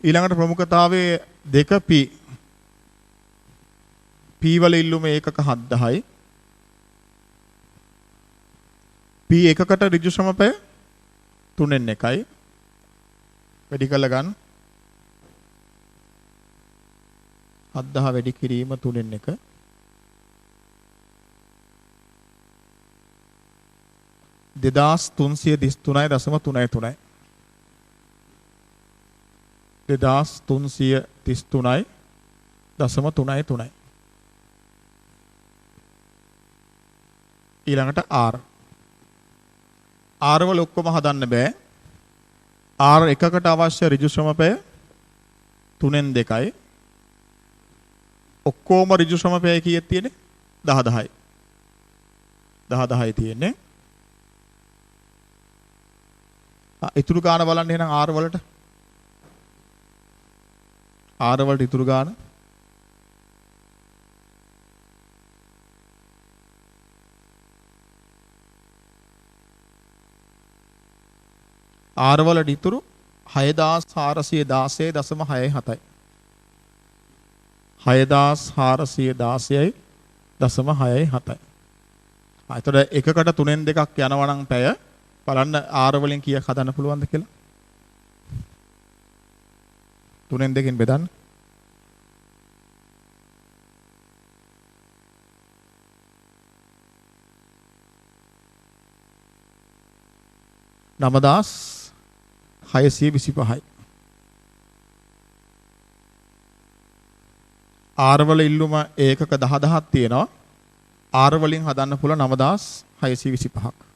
ඊළඟට ප්‍රමුඛතාවයේ 2P P වල ඉල්ලුම ඒකක 7000යි P එකකට ඍජු ශ්‍රමපය 3න් 1යි වැඩි කළ ගන්න 7000 වැඩි කිරීම 3න් 1 2333.33 2333.33 ඊළඟට R වල ඔක්කොම හදන්න බෑ R එකකට අවශ්‍ය ඍජු ශ්‍රමපය 3න් 2යි ඔක්කොම ඍජු ශ්‍රමපය කීයක් තියෙන්නේ 10යි තියෙන්නේ ඉතුරු ගාන බලන්න එහෙනම් R වලට ඉතුරු ගාන R වලට ඉතුරු 6416.67යි 6416.67යි. එතකොට එකකට 3න් 2ක් යනවා නම් පැය බලන්න R වලින් කීයක් හදන්න පුළුවන්ද කියලා 3න් 2කින් බෙදන්න නමදාස් 625යි R වල ඉල්ලුම ඒකක 10000ක් තියෙනවා R වලින් හදන්න පුළුවන් 9625ක්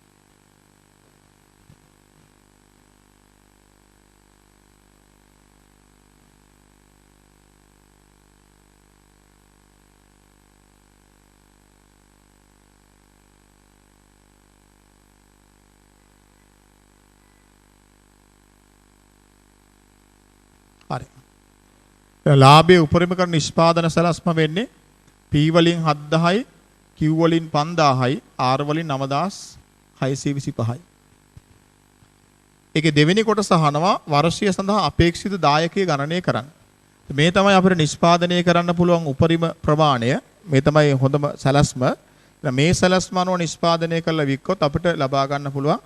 හරි ලාභයේ උපරිම කරන නිෂ්පාදන සැලැස්ම වෙන්නේ P වලින් 7000යි Q වලින් 5000යි R වලින් 9625යි. ඒකේ දෙවෙනි කොටස අහනවා වර්ෂය සඳහා අපේක්ෂිත දායකයේ ගණනය කරන්න. මේ තමයි අපිට නිෂ්පාදනය කරන්න පුළුවන් උපරිම ප්‍රමාණය. මේ තමයි හොඳම සැලැස්ම. මේ සැලැස්ම අනුව නිෂ්පාදනය කළ වික්කොත් අපිට ලබා ගන්න පුළුවන්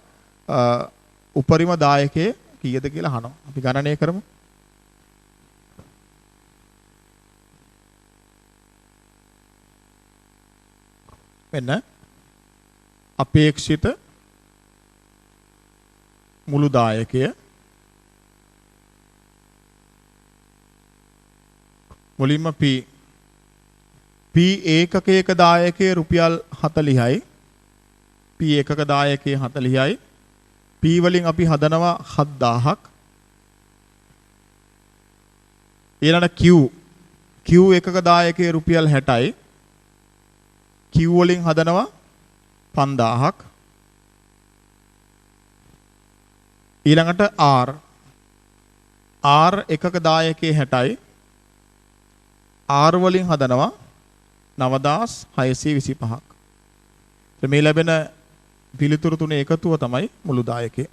උපරිම දායකයේ කීයද කියලා අහනවා. අපි ගණනය කරමු. වෙන අපේක්ෂිත මුළු දායකය මුලින්ම P ඒකකයක දායකයේ රුපියල් 40යි. P ඒකක දායකයේ 40යි. P වලින් අපි හදනවා 7000ක්. ඊළඟ Q එකක දායකයේ රුපියල් 60යි. Q වලින් හදනවා 5000ක්. ඊළඟට R එකක දායකයේ 60යි. R වලින් හදනවා 9625ක්. මේ ලැබෙන පිළිතුරු තුනේ එකතුව තමයි මුළු දායකය.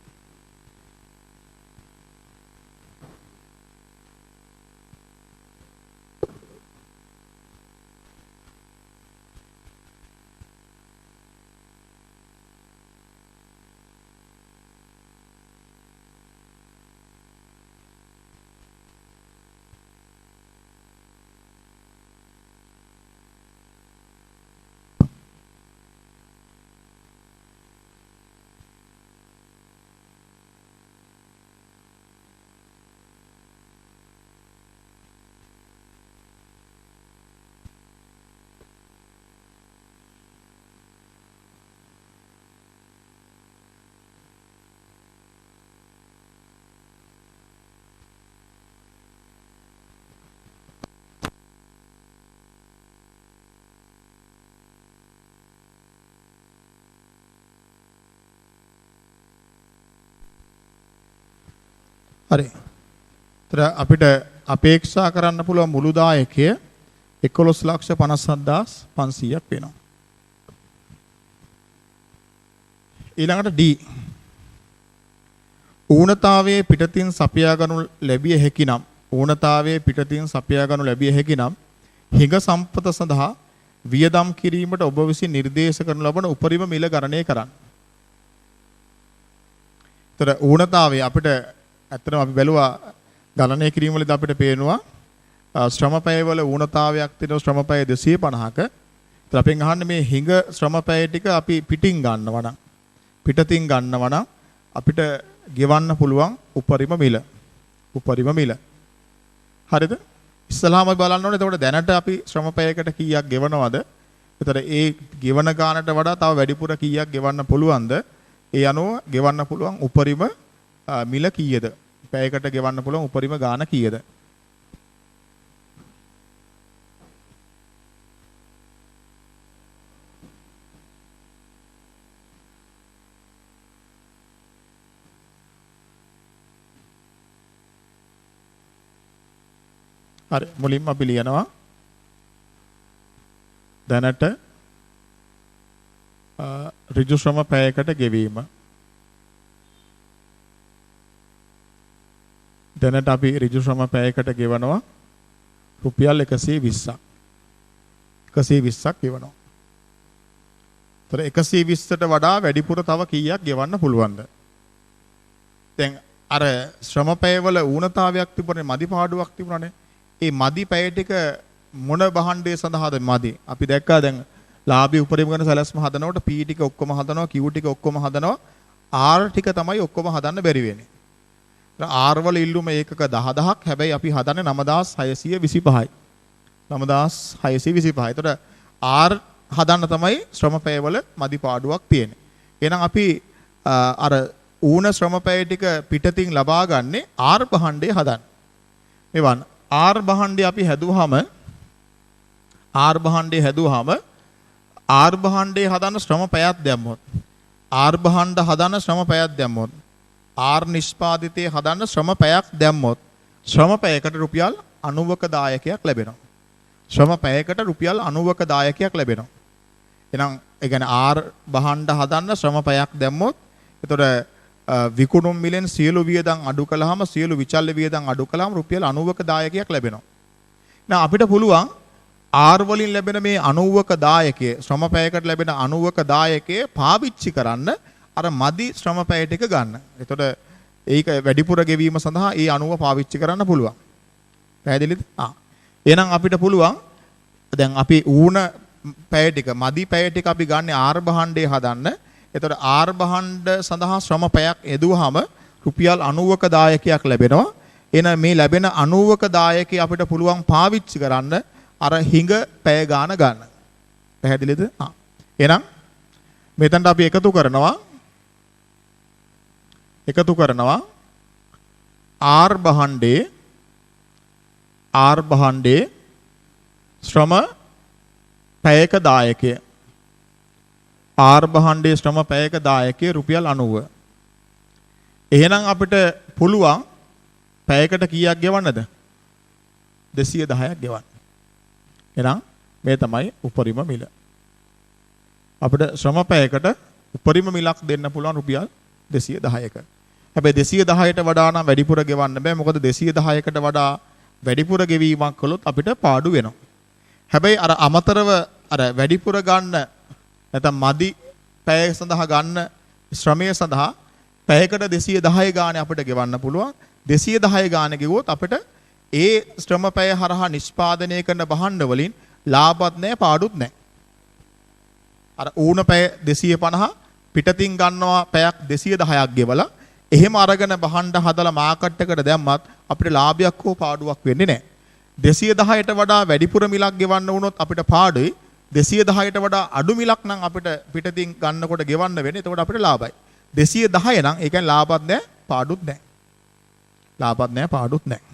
හරි. ඒතර අපිට අපේක්ෂා කරන්න පුළුවන් මුළු දායකය 11,57,500ක් වෙනවා. ඊළඟට D. ඌනතාවයේ පිටතින් සපයා ගනු ලැබිය හැකි නම් හිඟ සම්පත සඳහා වියදම් කිරීමට ඔබ විසින් නිර්දේශ කරනු ලබන උපරිම මිල ගණනය කරන්න. ඒතර ඌනතාවයේ අපිට ඇත්තටම අපි බැලුවා ගණනය කිරීම වලදී අපිට පේනවා ශ්‍රමපැය වල ඌනතාවයක් තියෙනවා ශ්‍රමපැය 250ක. ඒත් අපෙන් අහන්නේ මේ හිඟ ශ්‍රමපැය ටික අපි පිටින් ගන්නවා නම් අපිට ගෙවන්න පුළුවන් උපරිම මිල. හරිද? ඉස්සලාම බලන්න ඕනේ එතකොට දැනට අපි ශ්‍රමපැයකට කීයක් ගෙවනවද? එතකොට ඒ ගෙවන ගානට වඩා තව වැඩිපුර කීයක් ගෙවන්න පුළුවන්ද? ඒ අනුව ගෙවන්න පුළුවන් උපරිම මිල කීයද? පැයකට ගෙවන්න පුළුවන් උපරිම ගාන කීයද? හරි මුලින්ම අපි ලියනවා දැනට ඍජු ශ්‍රම පැයකට ගෙවීම. දැනට අපි ඍජු ශ්‍රම පැයකට ගෙවනවා රුපියල් 120ක්. 120ක් ගෙවනවා. ඒතර 120ට වඩා වැඩිපුර තව කීයක් ගෙවන්න පුළුවන්ද? දැන් අර ශ්‍රම පැයවල ඌනතාවයක් තිබුණේ මදි පාඩුවක් තිබුණානේ. ඒ මදි පැය ටික මොන භාණ්ඩය සඳහාද මදි? අපි දැක්කා දැන් ලාභී උපරිම ගන්න සැලැස්ම හදනකොට P ටික ඔක්කොම හදනවා, Q ටික ඔක්කොම හදනවා, R ටික තමයි ඔක්කොම හදන්න බැරි වෙන්නේ. R වල ඉල්ලුම ඒකක 10000ක්. හැබැයි අපි හදන්නේ 9625යි. 9625. ඒතර R හදන්න තමයි ශ්‍රම පැයවල මදි පාඩුවක් තියෙන්නේ. එහෙනම් අපි අර ඌන ශ්‍රම පැය ටික පිටතින් ලබා ගන්නේ R භාණ්ඩය හදන්න. මෙවන් R භාණ්ඩය අපි හැදුවාම R භාණ්ඩය හදන්න ශ්‍රම පැයක් දැම්මොත් R භාණ්ඩ හදන්න ශ්‍රම පැයක් දැම්මොත් R නිෂ්පාදිතයේ හදන්න ශ්‍රම පැයක් දැම්මොත් ශ්‍රම පැයකට රුපියල් 90ක දායකයක් ලැබෙනවා. ශ්‍රම පැයකට රුපියල් 90ක දායකයක් ලැබෙනවා. එහෙනම් ඒ කියන්නේ R භාණ්ඩ හදන්න ශ්‍රම පැයක් දැම්මොත් එතකොට විකුණුම් මිලෙන් සියලු වියදම් අඩු කළාම සියලු විචල්්‍ය වියදම් අඩු කළාම රුපියල් 90ක දායකයක් ලැබෙනවා. එහෙනම් අපිට පුළුවන් R වලින් ලැබෙන මේ 90ක දායකයේ ශ්‍රම පැයකට ලැබෙන 90ක දායකයේ පාවිච්චි කරන්න අර මදි ශ්‍රම පැය ටික ගන්න. එතකොට ඒක වැඩිපුර ගෙවීම සඳහා ඒ 90 පාවිච්චි කරන්න පුළුවන්. පැහැදිලිද? එහෙනම් අපිට පුළුවන් දැන් අපි ඌන පැය ටික මදි පැය ටික අපි ගන්න R භාණ්ඩය හදන්න. එතකොට R භාණ්ඩ සඳහා ශ්‍රම පැයක් යෙදුවාම රුපියල් 90ක දායකයක් ලැබෙනවා. එහෙනම් මේ ලැබෙන 90ක දායකය අපිට පුළුවන් පාවිච්චි කරන්න අර හිඟ පැය ගාන ගන්න. පැහැදිලිද? එහෙනම් මෙතනට අපි එකතු කරනවා R භාණ්ඩයේ ශ්‍රම පැයක දායකය. R භාණ්ඩයේ ශ්‍රම පැයක දායකය රුපියල් 90. එහෙනම් අපිට පුළුවන් පැයකට කීයක් ගෙවන්නද? 210ක් ගෙවන්න. එහෙනම් මේ තමයි උපරිම මිල. අපිට ශ්‍රම පැයකට උපරිම මිලක් දෙන්න පුළුවන් රුපියල් 210ක. හැබැයි 210ට වඩා නම් වැඩිපුර ගෙවන්න බෑ. මොකද 210කට වඩා වැඩිපුර ගෙවීමක් කළොත් අපිට පාඩු වෙනවා. හැබැයි අර අමතරව අර වැඩිපුර ගන්න නැත්නම් මදි පැය සඳහා ගන්න ශ්‍රමය සඳහා පැයකට 210 ගානේ අපිට ගෙවන්න පුළුවන්. 210 ගානේ ගෙවුවොත් අපිට ඒ ශ්‍රම පැය හරහා නිෂ්පාදනය කරන භාණ්ඩ වලින් ලාභත් නැහැ පාඩුත් නැහැ. අර ඌණ පැය 250 පිටතින් ගන්නවා පැයක් 210ක් ගෙවලා එහෙම අරගෙන භාණ්ඩ හදලා මාකට් එකට දැම්මත් අපිට ලාභයක් හෝ පාඩුවක් වෙන්නේ නැහැ. 210ට වඩා වැඩිපුර මිලක් ගෙවන්න වුණොත් අපිට පාඩුයි. 210ට වඩා අඩු මිලක් නම් අපිට පිටතින් ගන්නකොට ගෙවන්න වෙන්නේ. එතකොට අපිට ලාභයි. 210 නම් ඒ කියන්නේ ලාභත් නැහැ පාඩුත් නැහැ. ලාභත් නැහැ පාඩුත් නැහැ.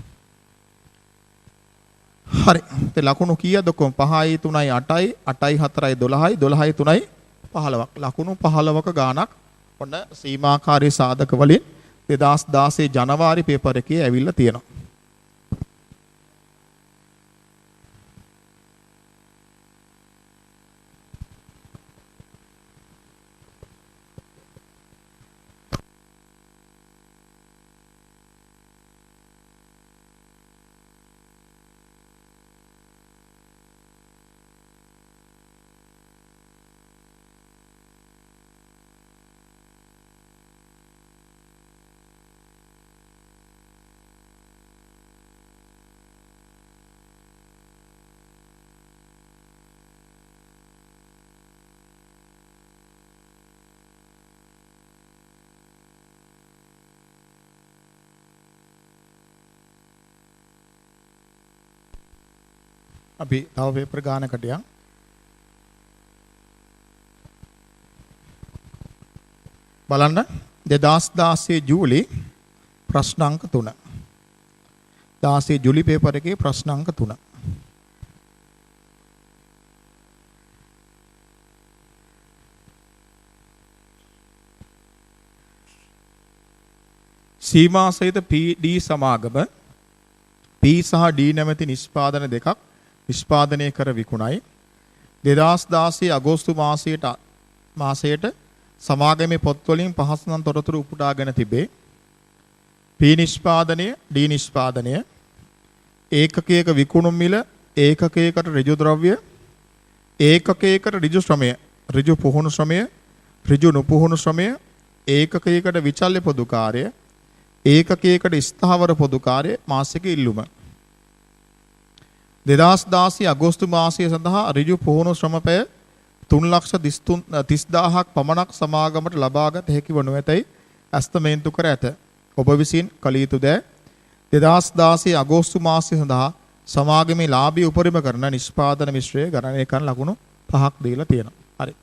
හරි. ඒ ලකුණු කීයද ඔක්කොම 5යි 3යි 8යි 8යි 4යි 12යි 12යි 3යි 15ක්. ලකුණු 15ක ගාණක් ඔන්න සීමාකාරී සාධක වලින් 2016 ජනවාරි පේපර් එකේ ඇවිල්ලා තියෙනවා. අපි තව පේපර් ගානකට යන්. බලන්න 2016 ජූලි ප්‍රශ්න අංක 3. 16 ජූලි පේපර් එකේ ප්‍රශ්න අංක 3. සීමා සහිත PD සමාගම P සහ D නැමැති නිෂ්පාදන දෙකක් නිෂ්පාදනය කර විකුණයි. 2016 අගෝස්තු මාසයට සමාගමේ පොත්වලින් පහසුනම් තොරතුරු උපුටාගෙන තිබේ. P නිෂ්පාදනය, D නිෂ්පාදනය, ඒකකයක විකුණුම් මිල, ඒකකයකට ඍජු ද්‍රව්‍ය, ඒකකයකට ඍජු ශ්‍රමය, ඍජු පුහුණු ශ්‍රමය, ඍජු නුපුහුණු ශ්‍රමය, ඒකකයකට විචල්්‍ය පොදු කාර්ය, ඒකකයකට ස්ථාවර පොදු කාර්ය මාසික ඉල්ලුම. 2016 අගෝස්තු මාසය සඳහා ඍජු පුහුණු ශ්‍රමපය 3,33,000ක් පමණක් සමාගමට ලබාගත හැකි වනු ඇතැයි ඇස්තමේන්තු කර ඇත. ඔබ විසින් කළ යුතු දෑ 2016 අගෝස්තු මාසය සඳහා සමාගමේ ලාභී උපරිම කරන නිෂ්පාදන මිශ්‍රය ගණනය කරන ලකුණු 5ක් දීලා තියෙනවා. හරි.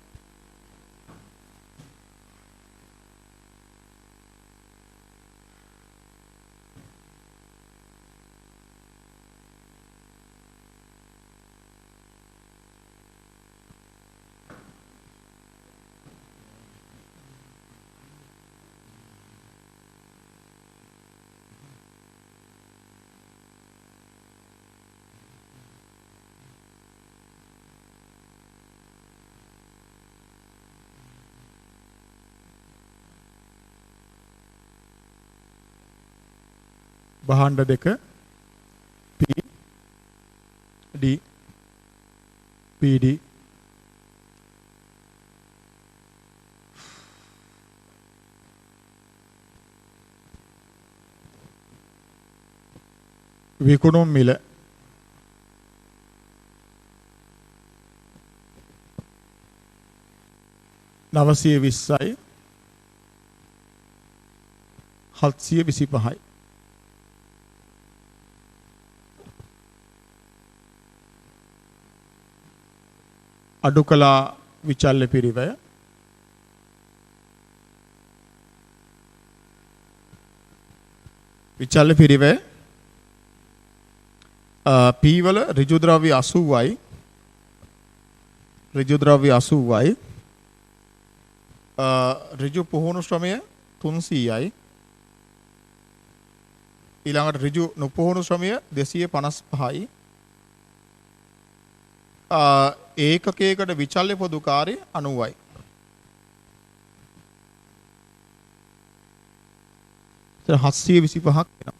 භාණ්ඩ දෙක P D PD විකුණුම් මිල 920යි 725යි. අඩු කළා විචල්්‍ය පිරිවැය විචල්්‍ය පිරිවැය P වල ඍජු ද්‍රව්‍ය 80යි ඍජු ද්‍රව්‍ය 80යි ඍජු පුහුණු ශ්‍රමය 300යි ඊළඟට ඍජු නොපුහුණු ශ්‍රමය 255යි ඒකකයකට විචල්්‍ය පොදුකාරය 90යි. එතන 725ක් වෙනවා.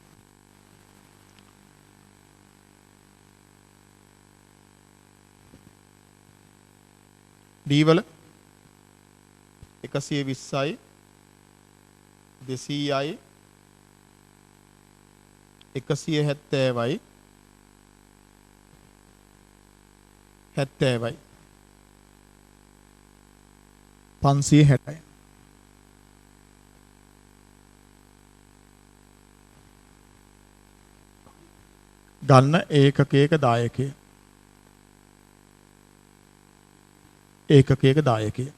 D වල 120යි 200යි 170යි 70යි 560යි ගන්න ඒකකයක දායකය ඒකකයක දායකය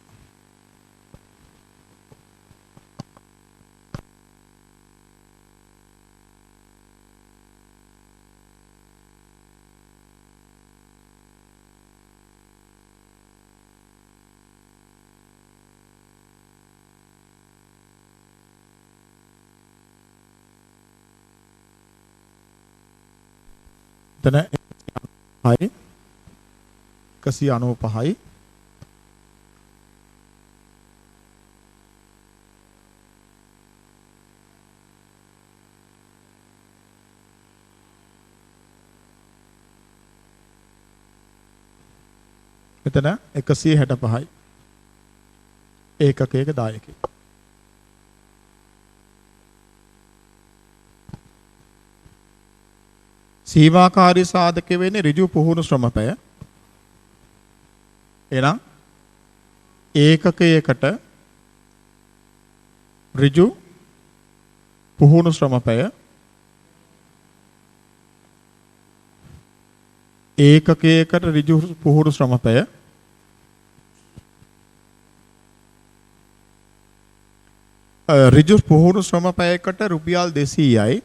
එතන 195යි මෙතන 165යි ඒකකයක දායකය සීමාකාරී සාධක වෙන්නේ ඍජු පුහුණු ශ්‍රමපය එනම් ඒකකයකට ඍජු පුහුණු ශ්‍රමපය ඒකකයකට ඍජු පුහුණු ශ්‍රමපය ඍජු පුහුණු ශ්‍රමපයකට රුපියල් 200යි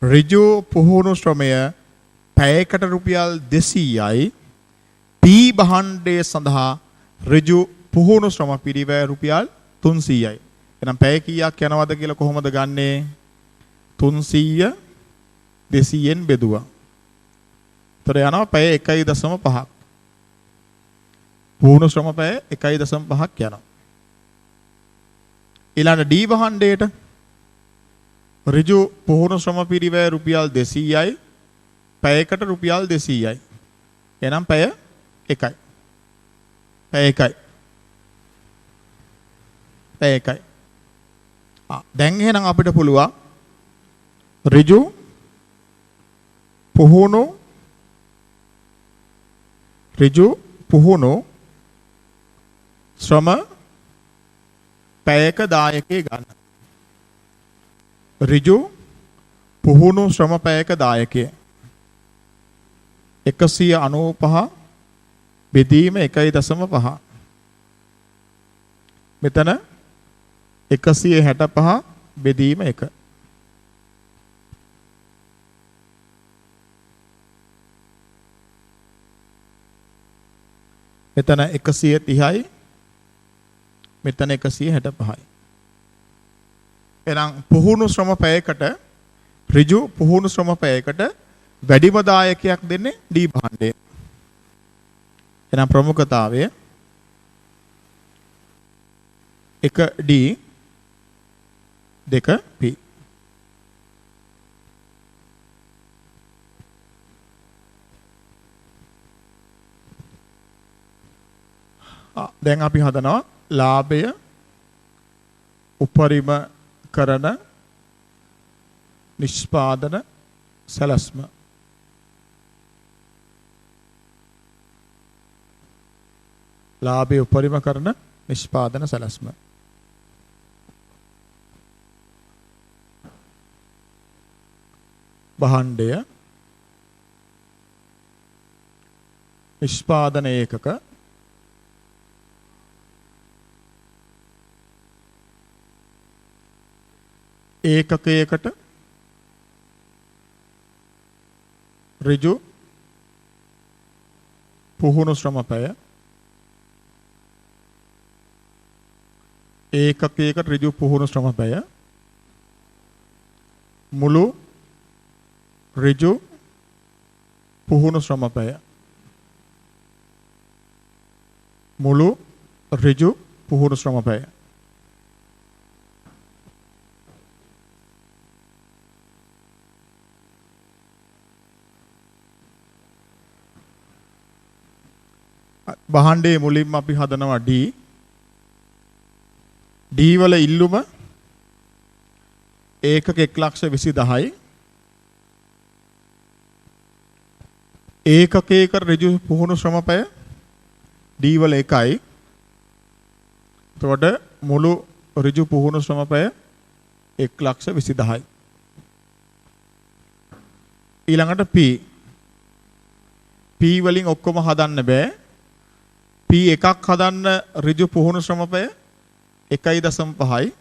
ඍජු පුහුණු ශ්‍රමය පැයකට රුපියල් 200යි P භාණ්ඩය සඳහා ඍජු පුහුණු ශ්‍රම පිරිවැය රුපියල් 300යි. එහෙනම් පැය කීයක් යනවද කියලා කොහොමද ගන්නේ? 300 200ෙන් බෙදුවා. ඒතර යනවා පැය 1.5ක්. පුහුණු ශ්‍රම පැය 1.5ක් යනවා. ඊළඟ D භාණ්ඩයට ඍජු පුහුණු ශ්‍රම පිරිවැය රුපියල් 200යි පැයකට රුපියල් 200යි. එහෙනම් පැය 1යි. පැය 1යි. පැය 1යි. දැන් එහෙනම් අපිට පුළුවන් ඍජු පුහුණු ශ්‍රම පැයක දායකයෙ ගන්න. ඍජු පුහුණු ශ්‍රම පැයක දායකය 195 බෙදීම 1.5 මෙතන 165 බෙදීම 1 මෙතන 130යි මෙතන 165යි එහෙනම් පුහුණු ශ්‍රම පැයකට ඍජු පුහුණු ශ්‍රම පැයකට වැඩිම දායකයක් දෙන්නේ D භාණ්ඩය. එහෙනම් ප්‍රමුඛතාවය 1D 2P. දැන් අපි හදනවා ලාභය උපරිම කරන නිෂ්පාදන සැලැස්ම. ලාභය උපරිම කරන නිෂ්පාදන සැලැස්ම. භාණ්ඩය නිෂ්පාදන ඒකක ඒකකයකට ඍජු පුහුණු ශ්‍රමපැය ඒකකයකට ඍජු පුහුණු ශ්‍රමපැය මුළු ඍජු පුහුණු ශ්‍රමපැය මුළු ඍජු පුහුණු ශ්‍රමපැය භාණ්ඩයේ මුලින්ම අපි හදනවා D වල ඉල්ලුම ඒකක 1,20,000යි ඒකකයක ඍජු පුහුණු ශ්‍රමපැය D වල 1යි එතකොට මුළු ඍජු පුහුණු ශ්‍රමපැය 1,20,000යි ඊළඟට P වලින් ඔක්කොම හදන්න බෑ P එකක් හදන්න ඍජු පුහුණු ශ්‍රමපැය 1.5යි.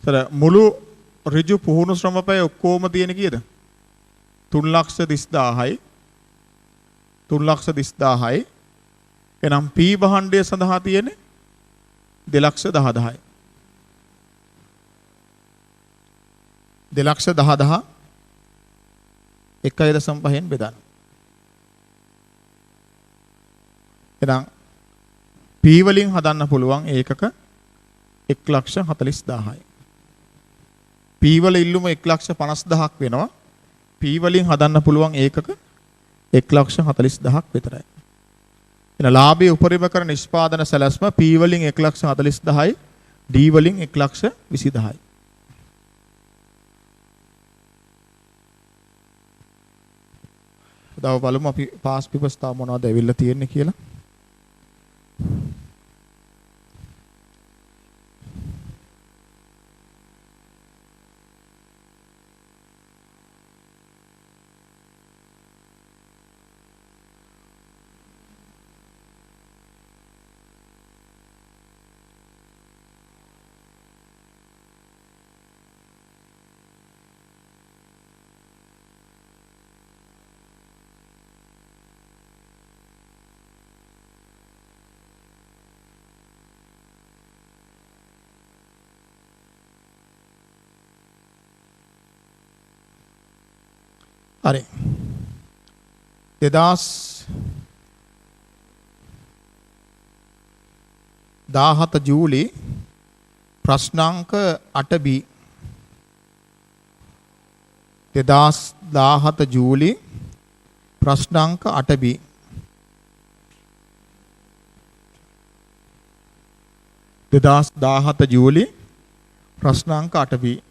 සර මුළු ඍජු පුහුණු ශ්‍රමපැය ඔක්කොම තියෙන කීයද? 3,30,000යි. 3,30,000යි. එනම් P භාණ්ඩය සඳහා තියෙන්නේ 2,10,000යි. 2,10,000 1.5න් බෙදන්න. එහෙනම් P වලින් හදන්න පුළුවන් ඒකක 1,40,000යි. P වල ඉල්ලුම 1,50,000ක් වෙනවා. P වලින් හදන්න පුළුවන් ඒකක 1,40,000ක් විතරයි. එන ලාභයේ උපරිම කර නිෂ්පාදන සැලැස්ම P වලින් 1,40,000යි D වලින් 1,20,000යි. දව බලමු අපි පාස් පිපස් තා මොනවද ඇවිල්ලා තියෙන්නේ කියලා. හරි 2017 ජූලි ප්‍රශ්නාංක 8B 2017 ජූලි ප්‍රශ්නාංක 8B 2017 ජූලි ප්‍රශ්නාංක 8B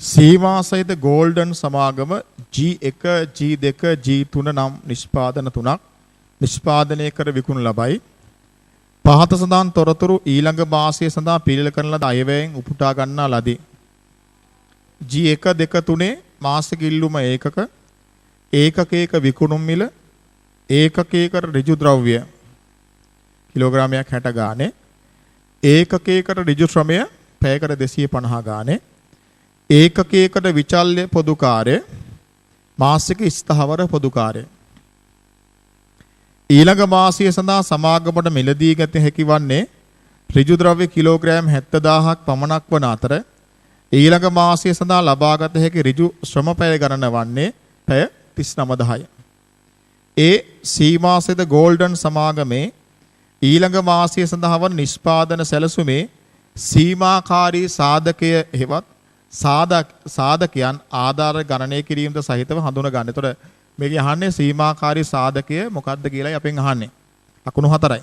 සීමා සහිත ගෝල්ඩන් සමාගම G1 G2 G3 නම් නිෂ්පාදන තුනක් නිෂ්පාදනය කර විකුණු ලබයි. පහත සඳහන් තොරතුරු ඊළඟ මාසය සඳහා පිළිල කරන ලද අයවැයෙන් උපුටා ගන්නා ලදී. G1 2 3 මාසික ඉල්ලුම ඒකක ඒකකයක විකුණුම් මිල ඒකකයක ඍජු ද්‍රව්‍ය කිලෝග්‍රාමයක් 60 ගානේ ඒකකයකට ඍජු ශ්‍රමය පැයකට 250 ගානේ ඒකකයකට විචල්්‍ය පොදු කාර්ය මාසික ස්ථාවර පොදු කාර්ය ඊළඟ මාසය සඳහා සමාගමට මිලදී ගත හැකි වන්නේ ඍජු ද්‍රව්‍ය කිලෝග්‍රෑම් 70000ක් පමණක් වන අතර ඊළඟ මාසය සඳහා ලබාගත හැකි ඍජු ශ්‍රම පැය ගණන වන්නේ පැය 39000යි. ඒ සීමාසිත ගෝල්ඩන් සමාගමේ ඊළඟ මාසය සඳහා වන නිෂ්පාදන සැලසුමේ සීමාකාරී සාධකය හෙවත් සාධකයන් ආධාර ගණනය කිරීමද සහිතව හඳුනා ගන්න. ඒතර මේකේ අහන්නේ සීමාකාරී සාධකය මොකක්ද කියලායි අපෙන් අහන්නේ. ලකුණු 4යි.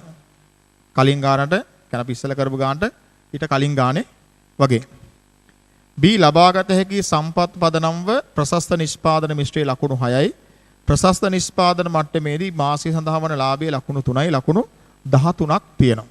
කලින් ගානට කන අපි ඉස්සල කරපු ගානට ඊට කලින් ගානේ වගේ. B ලබාගත හැකි සම්පත් පදනම්ව ප්‍රශස්ත නිෂ්පාදන මිශ්‍රයේ ලකුණු 6යි. ප්‍රශස්ත නිෂ්පාදන මට්ටමේදී මාසය සඳහා වන ලාභයේ ලකුණු 3යි ලකුණු 13ක් තියෙනවා.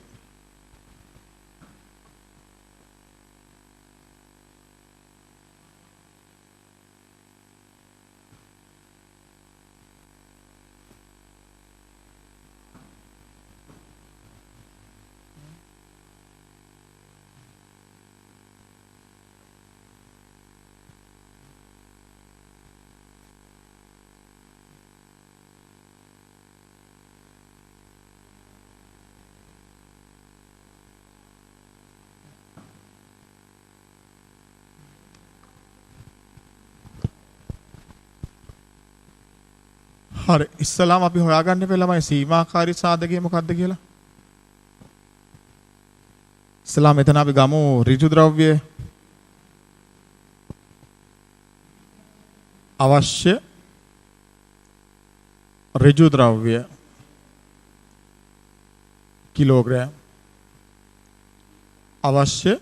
හරි ඉස්සලාම අපි හොයාගන්න ඉපේ ළමයි සීමාකාරී සාධකය මොකක්ද කියලා. ඉස්සලාම මෙතන අපි ගමු ඍජු ද්‍රව්‍ය අවශ්‍ය ඍජු ද්‍රව්‍ය කිලෝග්‍රෑම් අවශ්‍ය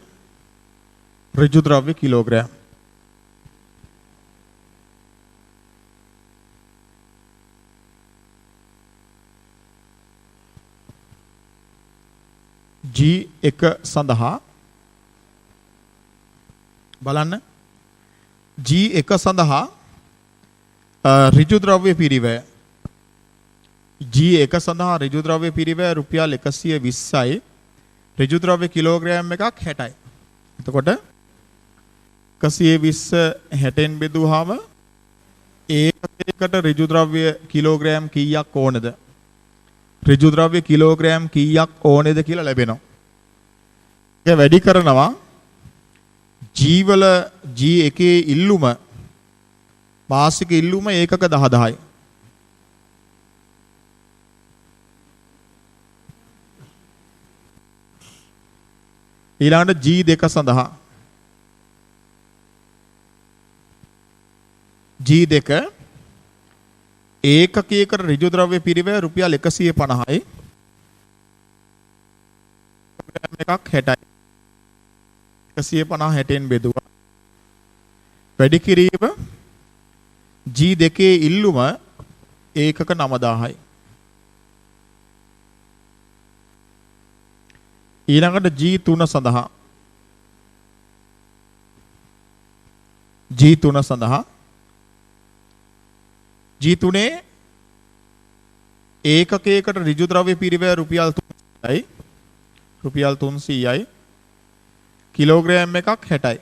ඍජු ද්‍රව්‍ය කිලෝග්‍රෑම් G1 සඳහා බලන්න G1 සඳහා ඍජු ද්‍රව්‍ය පිරිවැය G1 සඳහා ඍජු ද්‍රව්‍ය පිරිවැය රුපියල් 120යි ඍජු ද්‍රව්‍ය කිලෝග්‍රෑම් එකක් 60යි. එතකොට 120 60න් බෙදුවාම ඒකකට ඍජු ද්‍රව්‍ය කිලෝග්‍රෑම් කීයක් ඕනද? ඍජු ද්‍රව්‍ය කිලෝග්‍රෑම් කීයක් ඕනේද කියලා ලැබෙනවා. ඒක වැඩි කරනවා G වල G1 ඉල්ලුම මාසික ඉල්ලුම ඒකක 10යි. ඊළඟට G2 සඳහා G2 ඒකකයකට ඍජු ද්‍රව්‍ය පිරිවැය රුපියල් 150යි. එකක් 60යි. 150 60න් බෙදුවා. වැඩි කිරීම G2 ඉල්ලුම ඒකක 9000යි. ඊළඟට G3 සඳහා G3 ඒකකයකට ඍජු ද්‍රව්‍ය පිරිවැය රුපියල් 300යි. රුපියල් 300යි. කිලෝග්‍රෑම් එකක් 60යි.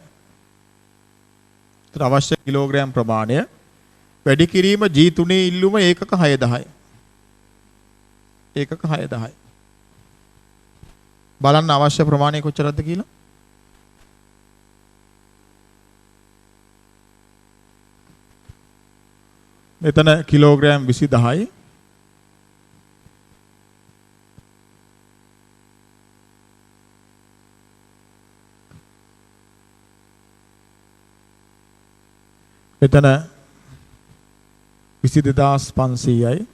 අවශ්‍ය කිලෝග්‍රෑම් ප්‍රමාණය වැඩි කිරීම G3 ඉල්ලුම ඒකක 6000යි. ඒකක 6000යි. බලන්න අවශ්‍ය ප්‍රමාණය කොච්චරද කියලා. මෙතන කිලෝග්‍රෑම් 20000යි. මෙතන 22500යි.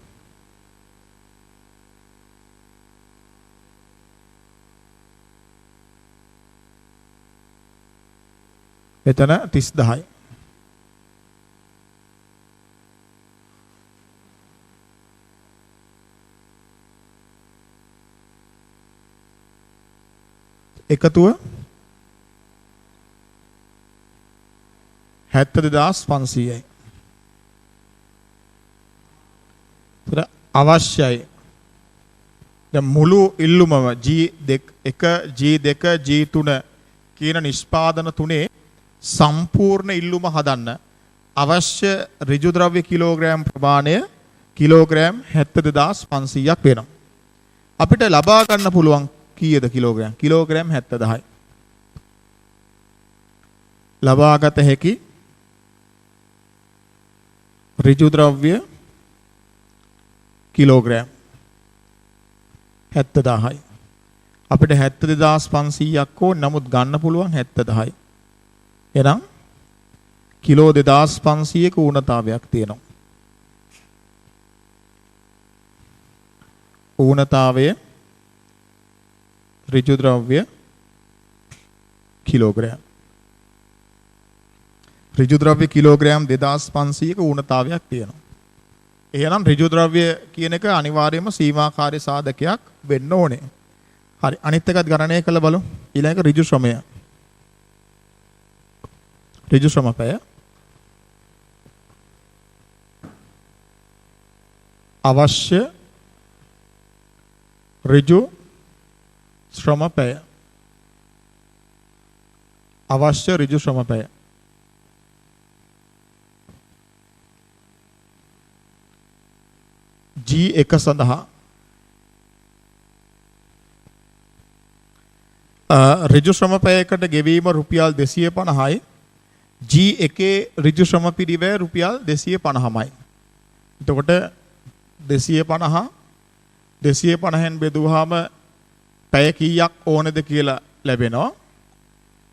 මෙතන 30000යි. එකතුව 72500යි. ඒතර අවශ්‍යයි. දැන් මුළු ඉල්ලුමම G1 G2 G3 කියන නිෂ්පාදන තුනේ සම්පූර්ණ ඉල්ලුම හදන්න අවශ්‍ය ඍජු ද්‍රව්‍ය කිලෝග්‍රෑම් ප්‍රමාණය කිලෝග්‍රෑම් 72500ක් වෙනවා. අපිට ලබා ගන්න පුළුවන් කීයද කිලෝග්‍රෑම්? කිලෝග්‍රෑම් 70000යි. ලබාගත හැකි ඍජු ද්‍රව්‍ය කිලෝග්‍රෑම් 70000යි. අපිට 72500ක් ඕන නමුත් ගන්න පුළුවන් 70000යි. එහෙනම් කිලෝ 2500ක ඌනතාවයක් තියෙනවා. ඌනතාවය ඍජු ද්‍රව්‍ය කිලෝග්‍රෑම්. ඍජු ද්‍රව්‍ය කිලෝග්‍රෑම් 2500ක ඌනතාවයක් තියෙනවා. එහෙනම් ඍජු ද්‍රව්‍ය කියන එක අනිවාර්යයෙන්ම සීමාකාරී සාධකයක් වෙන්න ඕනේ. හරි අනිත් එකත් ගණනය කරලා බලමු. ඊළඟ ඍජු ශ්‍රමය. ඍජු ශ්‍රමපය අවශ්‍ය ඍජු ශ්‍රමපය අවශ්‍ය ඍජු ශ්‍රමපය G1 සඳහා ඍජු ශ්‍රමපයකට ගෙවීම රුපියල් 250යි G1 ඍජු ශ්‍රම පිරිවැය රුපියල් 250යි. එතකොට 250 250න් බෙදුවාම පැය කීයක් ඕනද කියලා ලැබෙනවා.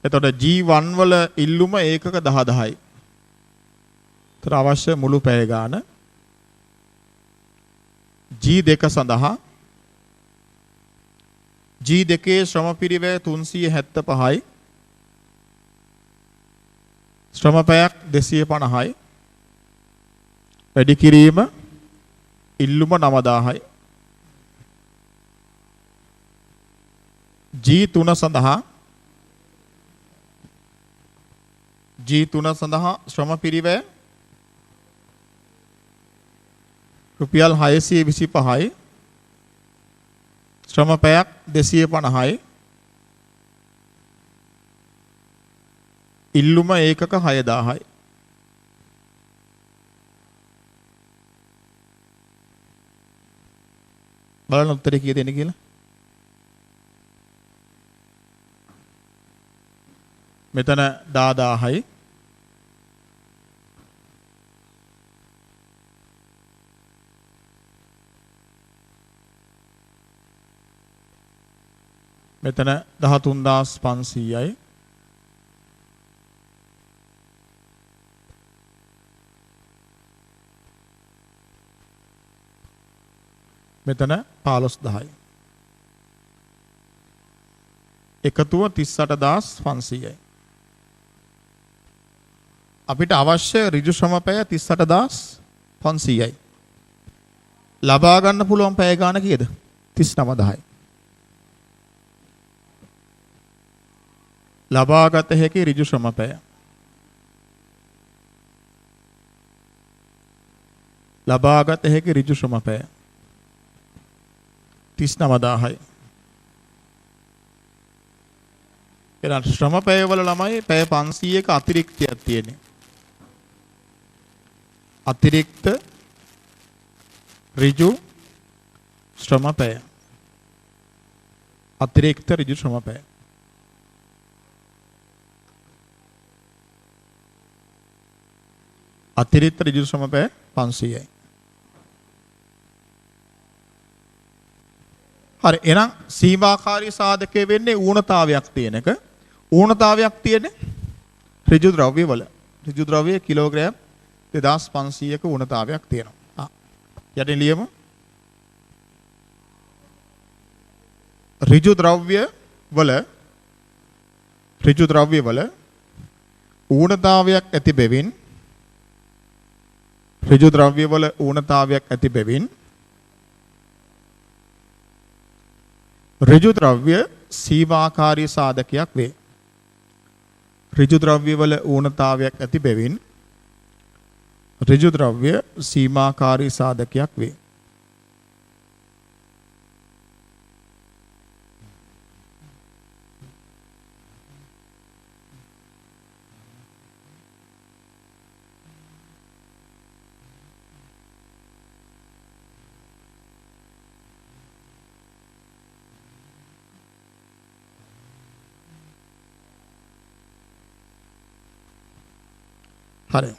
එතකොට G1 වල ඉල්ලුම ඒකක 10යි. ඒතර අවශ්‍ය මුළු පැය ගාන G2 සඳහා G2 ශ්‍රම පිරිවැය 375යි. ශ්‍රම පැයක් 250යි. වැඩි කිරීම ඉල්ලුම 9000යි. G3 සඳහා ශ්‍රම පිරිවැය රුපියල් 625යි. ශ්‍රම පැයක් 250යි. ඉල්ලුම ඒකක 6000යි. බලන්න උත්තරේ කීයද එන්නේ කියලා. මෙතන 10000යි. මෙතන 13500යි. මෙතන 15000යි. එකතුව 38500යි. අපිට අවශ්‍ය ඍජු ශ්‍රමපය 38500යි. ලබා ගන්න පුළුවන් පැය ගාන කීයද? 39000යි. ලබාගත හැකි ඍජු ශ්‍රමපය ලබාගත හැකි ඍජු ශ්‍රමපය 39000යි. එනම් ශ්‍රමපය වල ළමයි පැය 500ක අතිරික්තයක් තියෙන්නේ. අතිරික්ත ඍජු ශ්‍රමපය අතිරික්ත ඍජු ශ්‍රමපය අතිරික්ත ඍජු ශ්‍රමපය 500යි. හරි එහෙනම් සීමාකාරී සාධකයේ වෙන්නේ ඌනතාවයක් තියෙන එක. ඌනතාවයක් තියෙන්නේ ඍජු ද්‍රව්‍ය වල. ඍජු ද්‍රව්‍ය කිලෝග්‍රෑම් 2500ක ඌනතාවයක් තියෙනවා. යටින් ලියමු. ඍජු ද්‍රව්‍ය වල ඌනතාවයක් ඇති බැවින් ඍජු ද්‍රව්‍ය වල ඌනතාවයක් ඇති බැවින් ඍජු ද්‍රව්‍ය සීමාකාරී සාධකයක් වේ. ඍජු ද්‍රව්‍ය වල ඌනතාවයක් ඇති බැවින් ඍජු ද්‍රව්‍ය සීමාකාරී සාධකයක් වේ. හරි.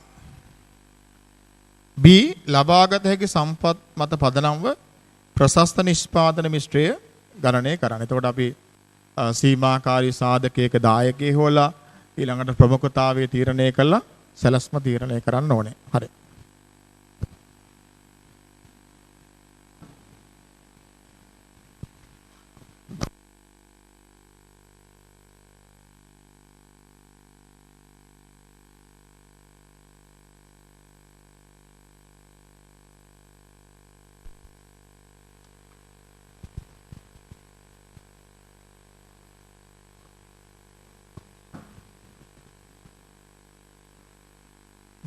B ලබාගත හැකි සම්පත් මත පදනම්ව ප්‍රශස්ත නිෂ්පාදන මිශ්‍රය ගණනය කරන්න. එතකොට අපි සීමාකාරී සාධකයක දායකයෙක් හොලා ඊළඟට ප්‍රමුඛතාවය තීරණය කළා සැලැස්ම තීරණය කරන්න ඕනේ. හරි.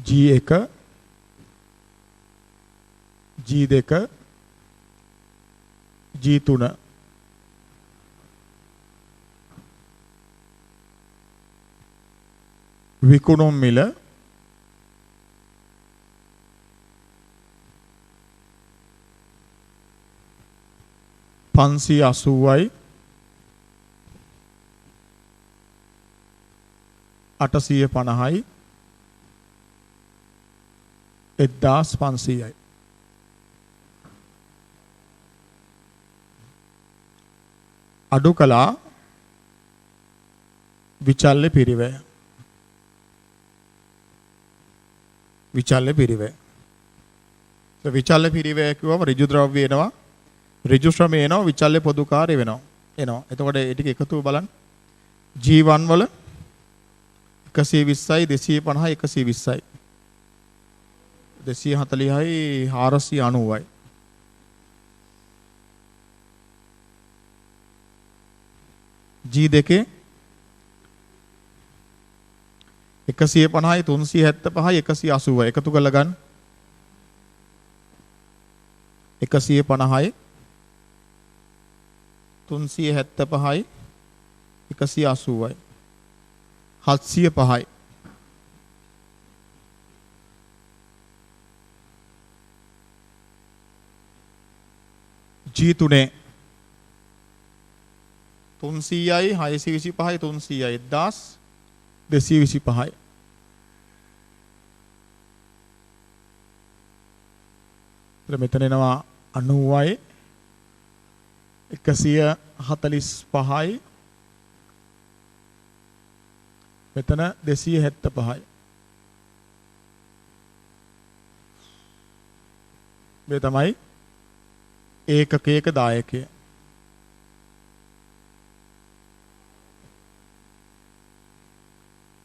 G1 G2 G3 විකුණුම් මිල $580යි 850යි 1500යි අඩු කළා විචල්්‍ය පිරිවැය විචල්්‍ය පිරිවැය විචල්්‍ය පිරිවැය කිව්වම ඍජු ද්‍රව්‍ය එනවා ඍජු ශ්‍රමය එනවා විචල්්‍ය පොදුකාරය වෙනවා එනවා එතකොට ඒ ටික එකතුව බලන්න G1 වල 120යි 250යි 120යි 240යි 490යි G2 150යි 375යි 180යි එකතු කරලා ගන්න 150යි 375යි 180යි 705යි G3 300යි 625යි 300යි 1225යි මෙතන එනවා 90යි 145යි මෙතන 275යි මේ තමයි ඒකකයක දායකය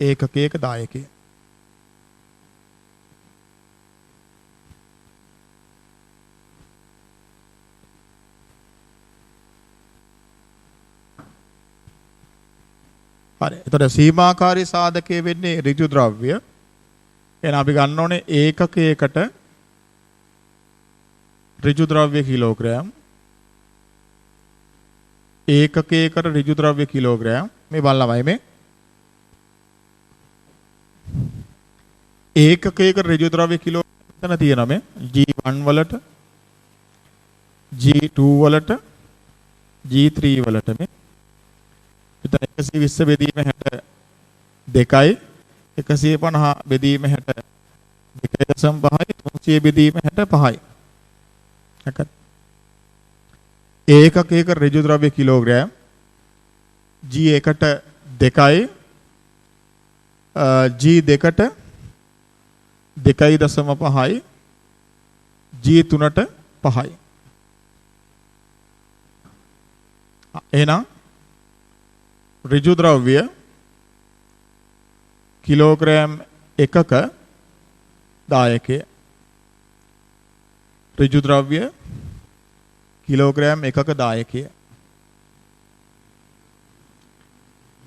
ඒකකයක දායකය හරි එතකොට සීමාකාරී සාධකයේ වෙන්නේ ඍජු ද්‍රව්‍ය එහෙනම් අපි ගන්න ඕනේ ඒකකයකට ඍජු ද්‍රව්‍ය කිලෝග්‍රෑම් ඒකකයකට ඍජු ද්‍රව්‍ය කිලෝග්‍රෑම් මේ බලන්නමයි මේ ඒකකයකට ඍජු ද්‍රව්‍ය කිලෝ එතන තියෙනවා මේ G1 වලට G2 වලට G3 වලට මේ එතන 120 බෙදීම 62යි 150 බෙදීම 62.5යි 300 බෙදීම 65යි හකත් ඒකකයක ඍජු ද්‍රව්‍ය කිලෝග්‍රෑම් G1ට 2යි G2ට 2.5යි G3ට 5යි එහෙනම් ඍජු ද්‍රව්‍ය කිලෝග්‍රෑම් එකක දායකය ඍජු ද්‍රව්‍ය කිලෝග්‍රෑම් එකක දායකය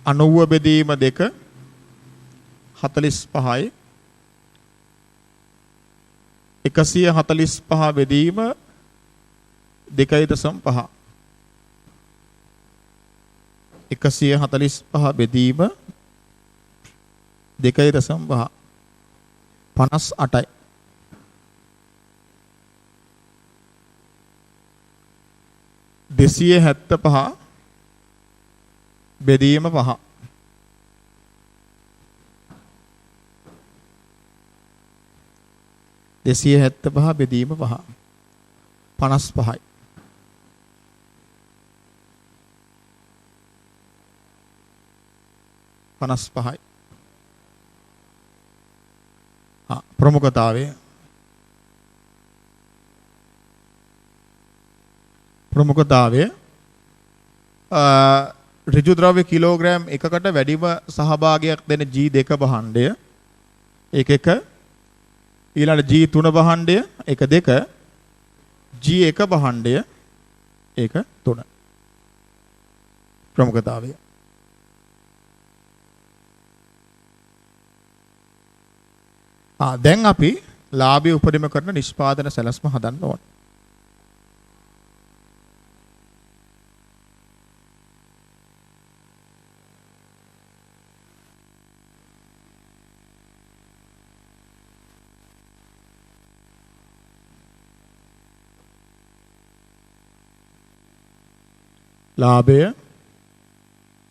90 බෙදීම 2 45යි 145 බෙදීම 2.5 145 බෙදීම 2.5 58යි දෙසිය 75 බෙදීම 5 275 බෙදීම 5 55යි 55යි ප්‍රමුඛතාවය ඍජු ද්‍රව්‍ය කිලෝග්‍රෑම් එකකට වැඩිම සහභාගයක් දෙන G2 භාණ්ඩය 1 ඊළඟ G3 භාණ්ඩය 1 G1 භාණ්ඩය 1 3 ප්‍රමුඛතාවය දැන් අපි ලාභය උපරිම කරන නිෂ්පාදන සැලැස්ම හදන්න ඕන. ලාභය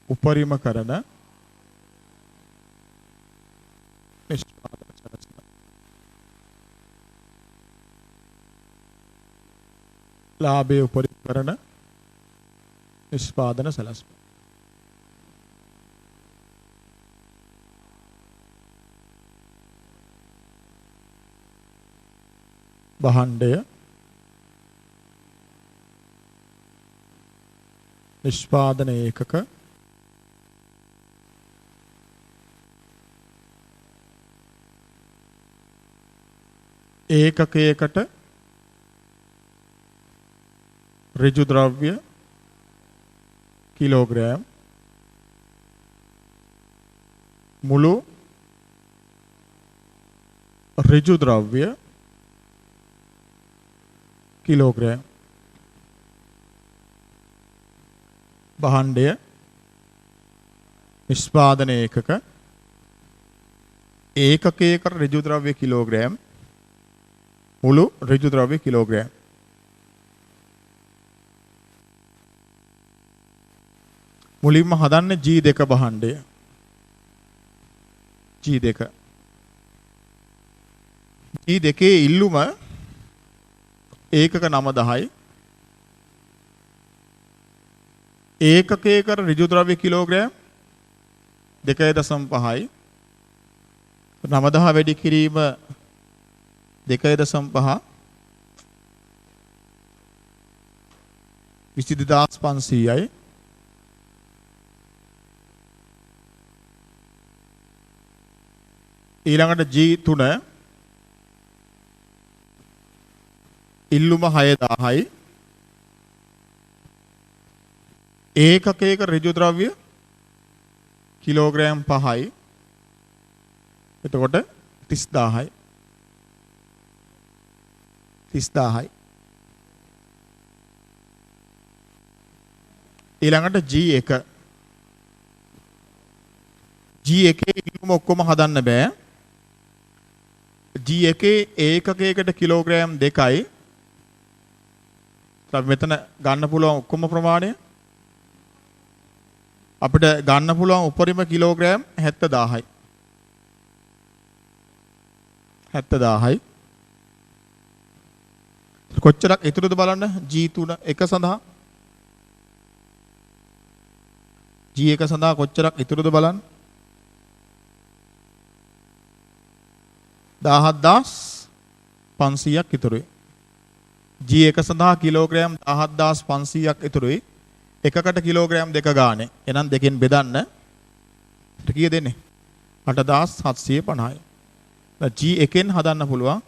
උපරිම කරන නිෂ්පාදන සැලැස්ම. ලාභය උපරිම කරන නිෂ්පාදන සැලැස්ම. භාණ්ඩය නිෂ්පාදන ඒකක ඒකකයකට ඍජු ද්‍රව්‍ය කිලෝග්‍රෑම් මුළු ඍජු ද්‍රව්‍ය කිලෝග්‍රෑම්. භාණ්ඩය නිෂ්පාදන ඒකක ඒකකයක ඍජු ද්‍රව්‍ය කිලෝග්‍රෑම් මුළු ඍජු ද්‍රව්‍ය කිලෝග්‍රෑම්. මුලින්ම හදන්න G2 භාණ්ඩය. G2 ඉල්ලුම ඒකක 910යි. ඒකකයක ඍජු ද්‍රව්‍ය කිලෝග්‍රෑම් 2.5යි. 910 වැඩි කිරීම 2.5 22500යි. ඊළඟට G3 ඉල්ලුම 6000යි. ඒකකයක ඍජු ද්‍රව්‍ය කිලෝග්‍රෑම් 5යි. එතකොට 30000යි. 30000යි. ඊළඟට G1 ඉල්ලුම ඔක්කොම හදන්න බෑ. G1 ඒකකයකට kilogram 2යි. අපි මෙතන ගන්න පුළුවන් ඔක්කොම ප්‍රමාණය අපිට ගන්න පුළුවන් උපරිම කිලෝග්‍රෑම් 70000යි. 70000යි. කොච්චරක් ඉතුරුද බලන්න G3 එක සඳහා. G1 සඳහා කොච්චරක් ඉතුරුද බලන්න. 17500ක් ඉතුරුයි. G1 සඳහා කිලෝග්‍රෑම් 17500ක් ඉතුරුයි. එකකට කිලෝග්‍රෑම් 2 ගානේ. එහෙනම් දෙකෙන් බෙදන්න. කීය දෙන්නේ? 8750යි. G1 හදන්න පුළුවන්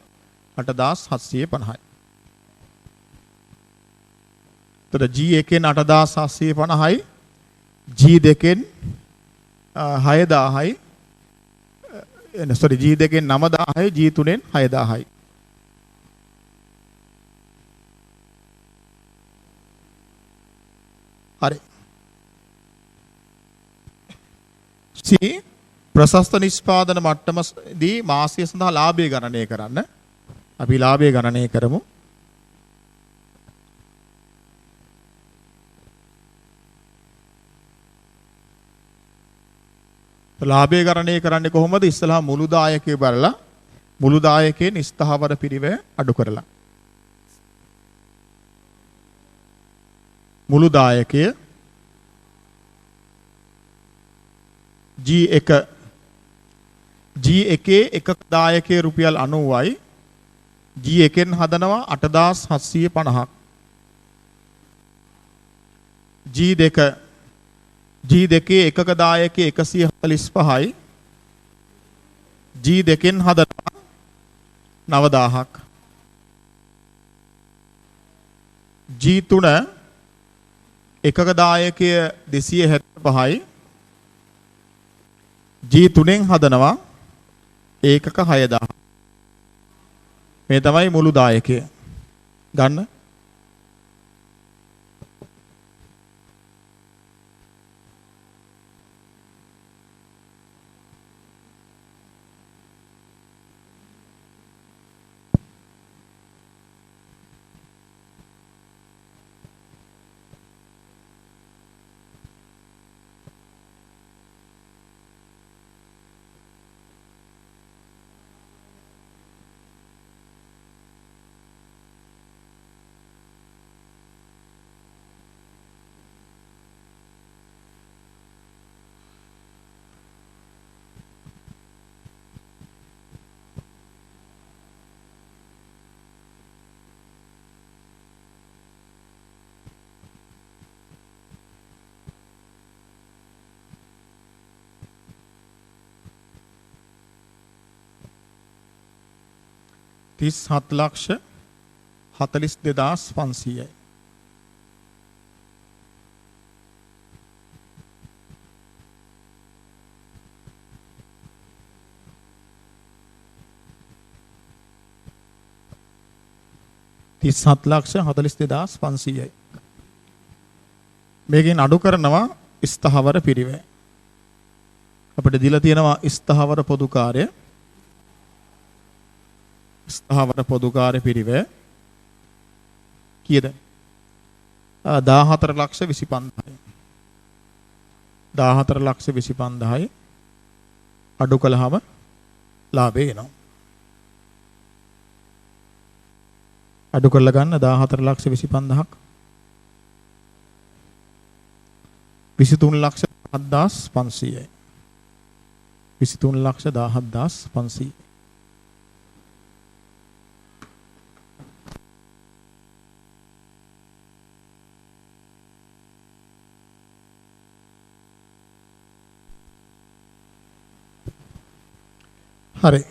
8750යි. එතකොට G1 8750යි. G2 6000යි. G2 9000යි. G3 6000යි. හරි. ප්‍රශස්ත නිෂ්පාදන මට්ටමදී මාසය සඳහා ලාභය ගණනය කරන්න. අපි ලාභය ගණනය කරමු. ලාභය ගණනය කරන්නේ කොහොමද? ඉස්සලා මුළු දායකය බලලා මුළු දායකයෙන් ස්ථාවර පිරිවැය අඩු කරලා. මුළු දායකය G1 එකක දායකයේ රුපියල් 90යි. G1 හදනවා 8750ක්. G2 එකක දායකයේ 145යි. G2 හදනවා 9000ක්. G3 එකක දායකය 275යි. G3 හදනවා ඒකක 6000. මේ තමයි මුළු දායකය. ගන්න. තිස් 7,42,500යි. තිස් 7,42,500යි. මේකෙන් අඩු කරනවා ස්ථාවර පිරිවැය. අපිට දීලා තියෙනවා ස්ථාවර පොදුකාරය. ස්ථාවර පොදුකාරය පිරිවැය කීයද? 14,25,000යි. 14,25,000යි අඩු කළාම ලාභය එනවා. අඩු කරලා ගන්න 14,25,000ක් 23,17,500යි. 23,17,500. හරි.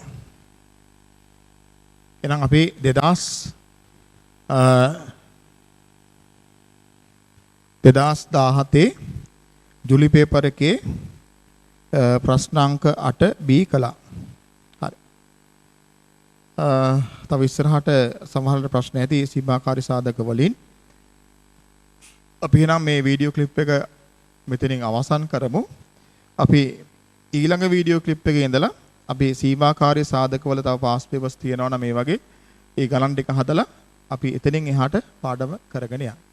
එහෙනම් අපි 2017 ජුලි පේපර් එකේ ප්‍රශ්නාංක 8 B කළා. හරි. තව ඉස්සරහට සමහර ප්‍රශ්න ඇති සීමාකාරී සාධක වලින්. අපි එහෙනම් මේ වීඩියෝ ක්ලිප් එක මෙතනින් අවසන් කරමු. අපි ඊළඟ වීඩියෝ ක්ලිප් එකේ ඉඳලා අපි සීමාකාරී සාධකවල තව පාස් පේපර්ස් තියෙනවා නම් මේ වගේ ඒ ගණන් ටික හදලා අපි එතනින් එහාට පාඩම කරගෙන යනවා.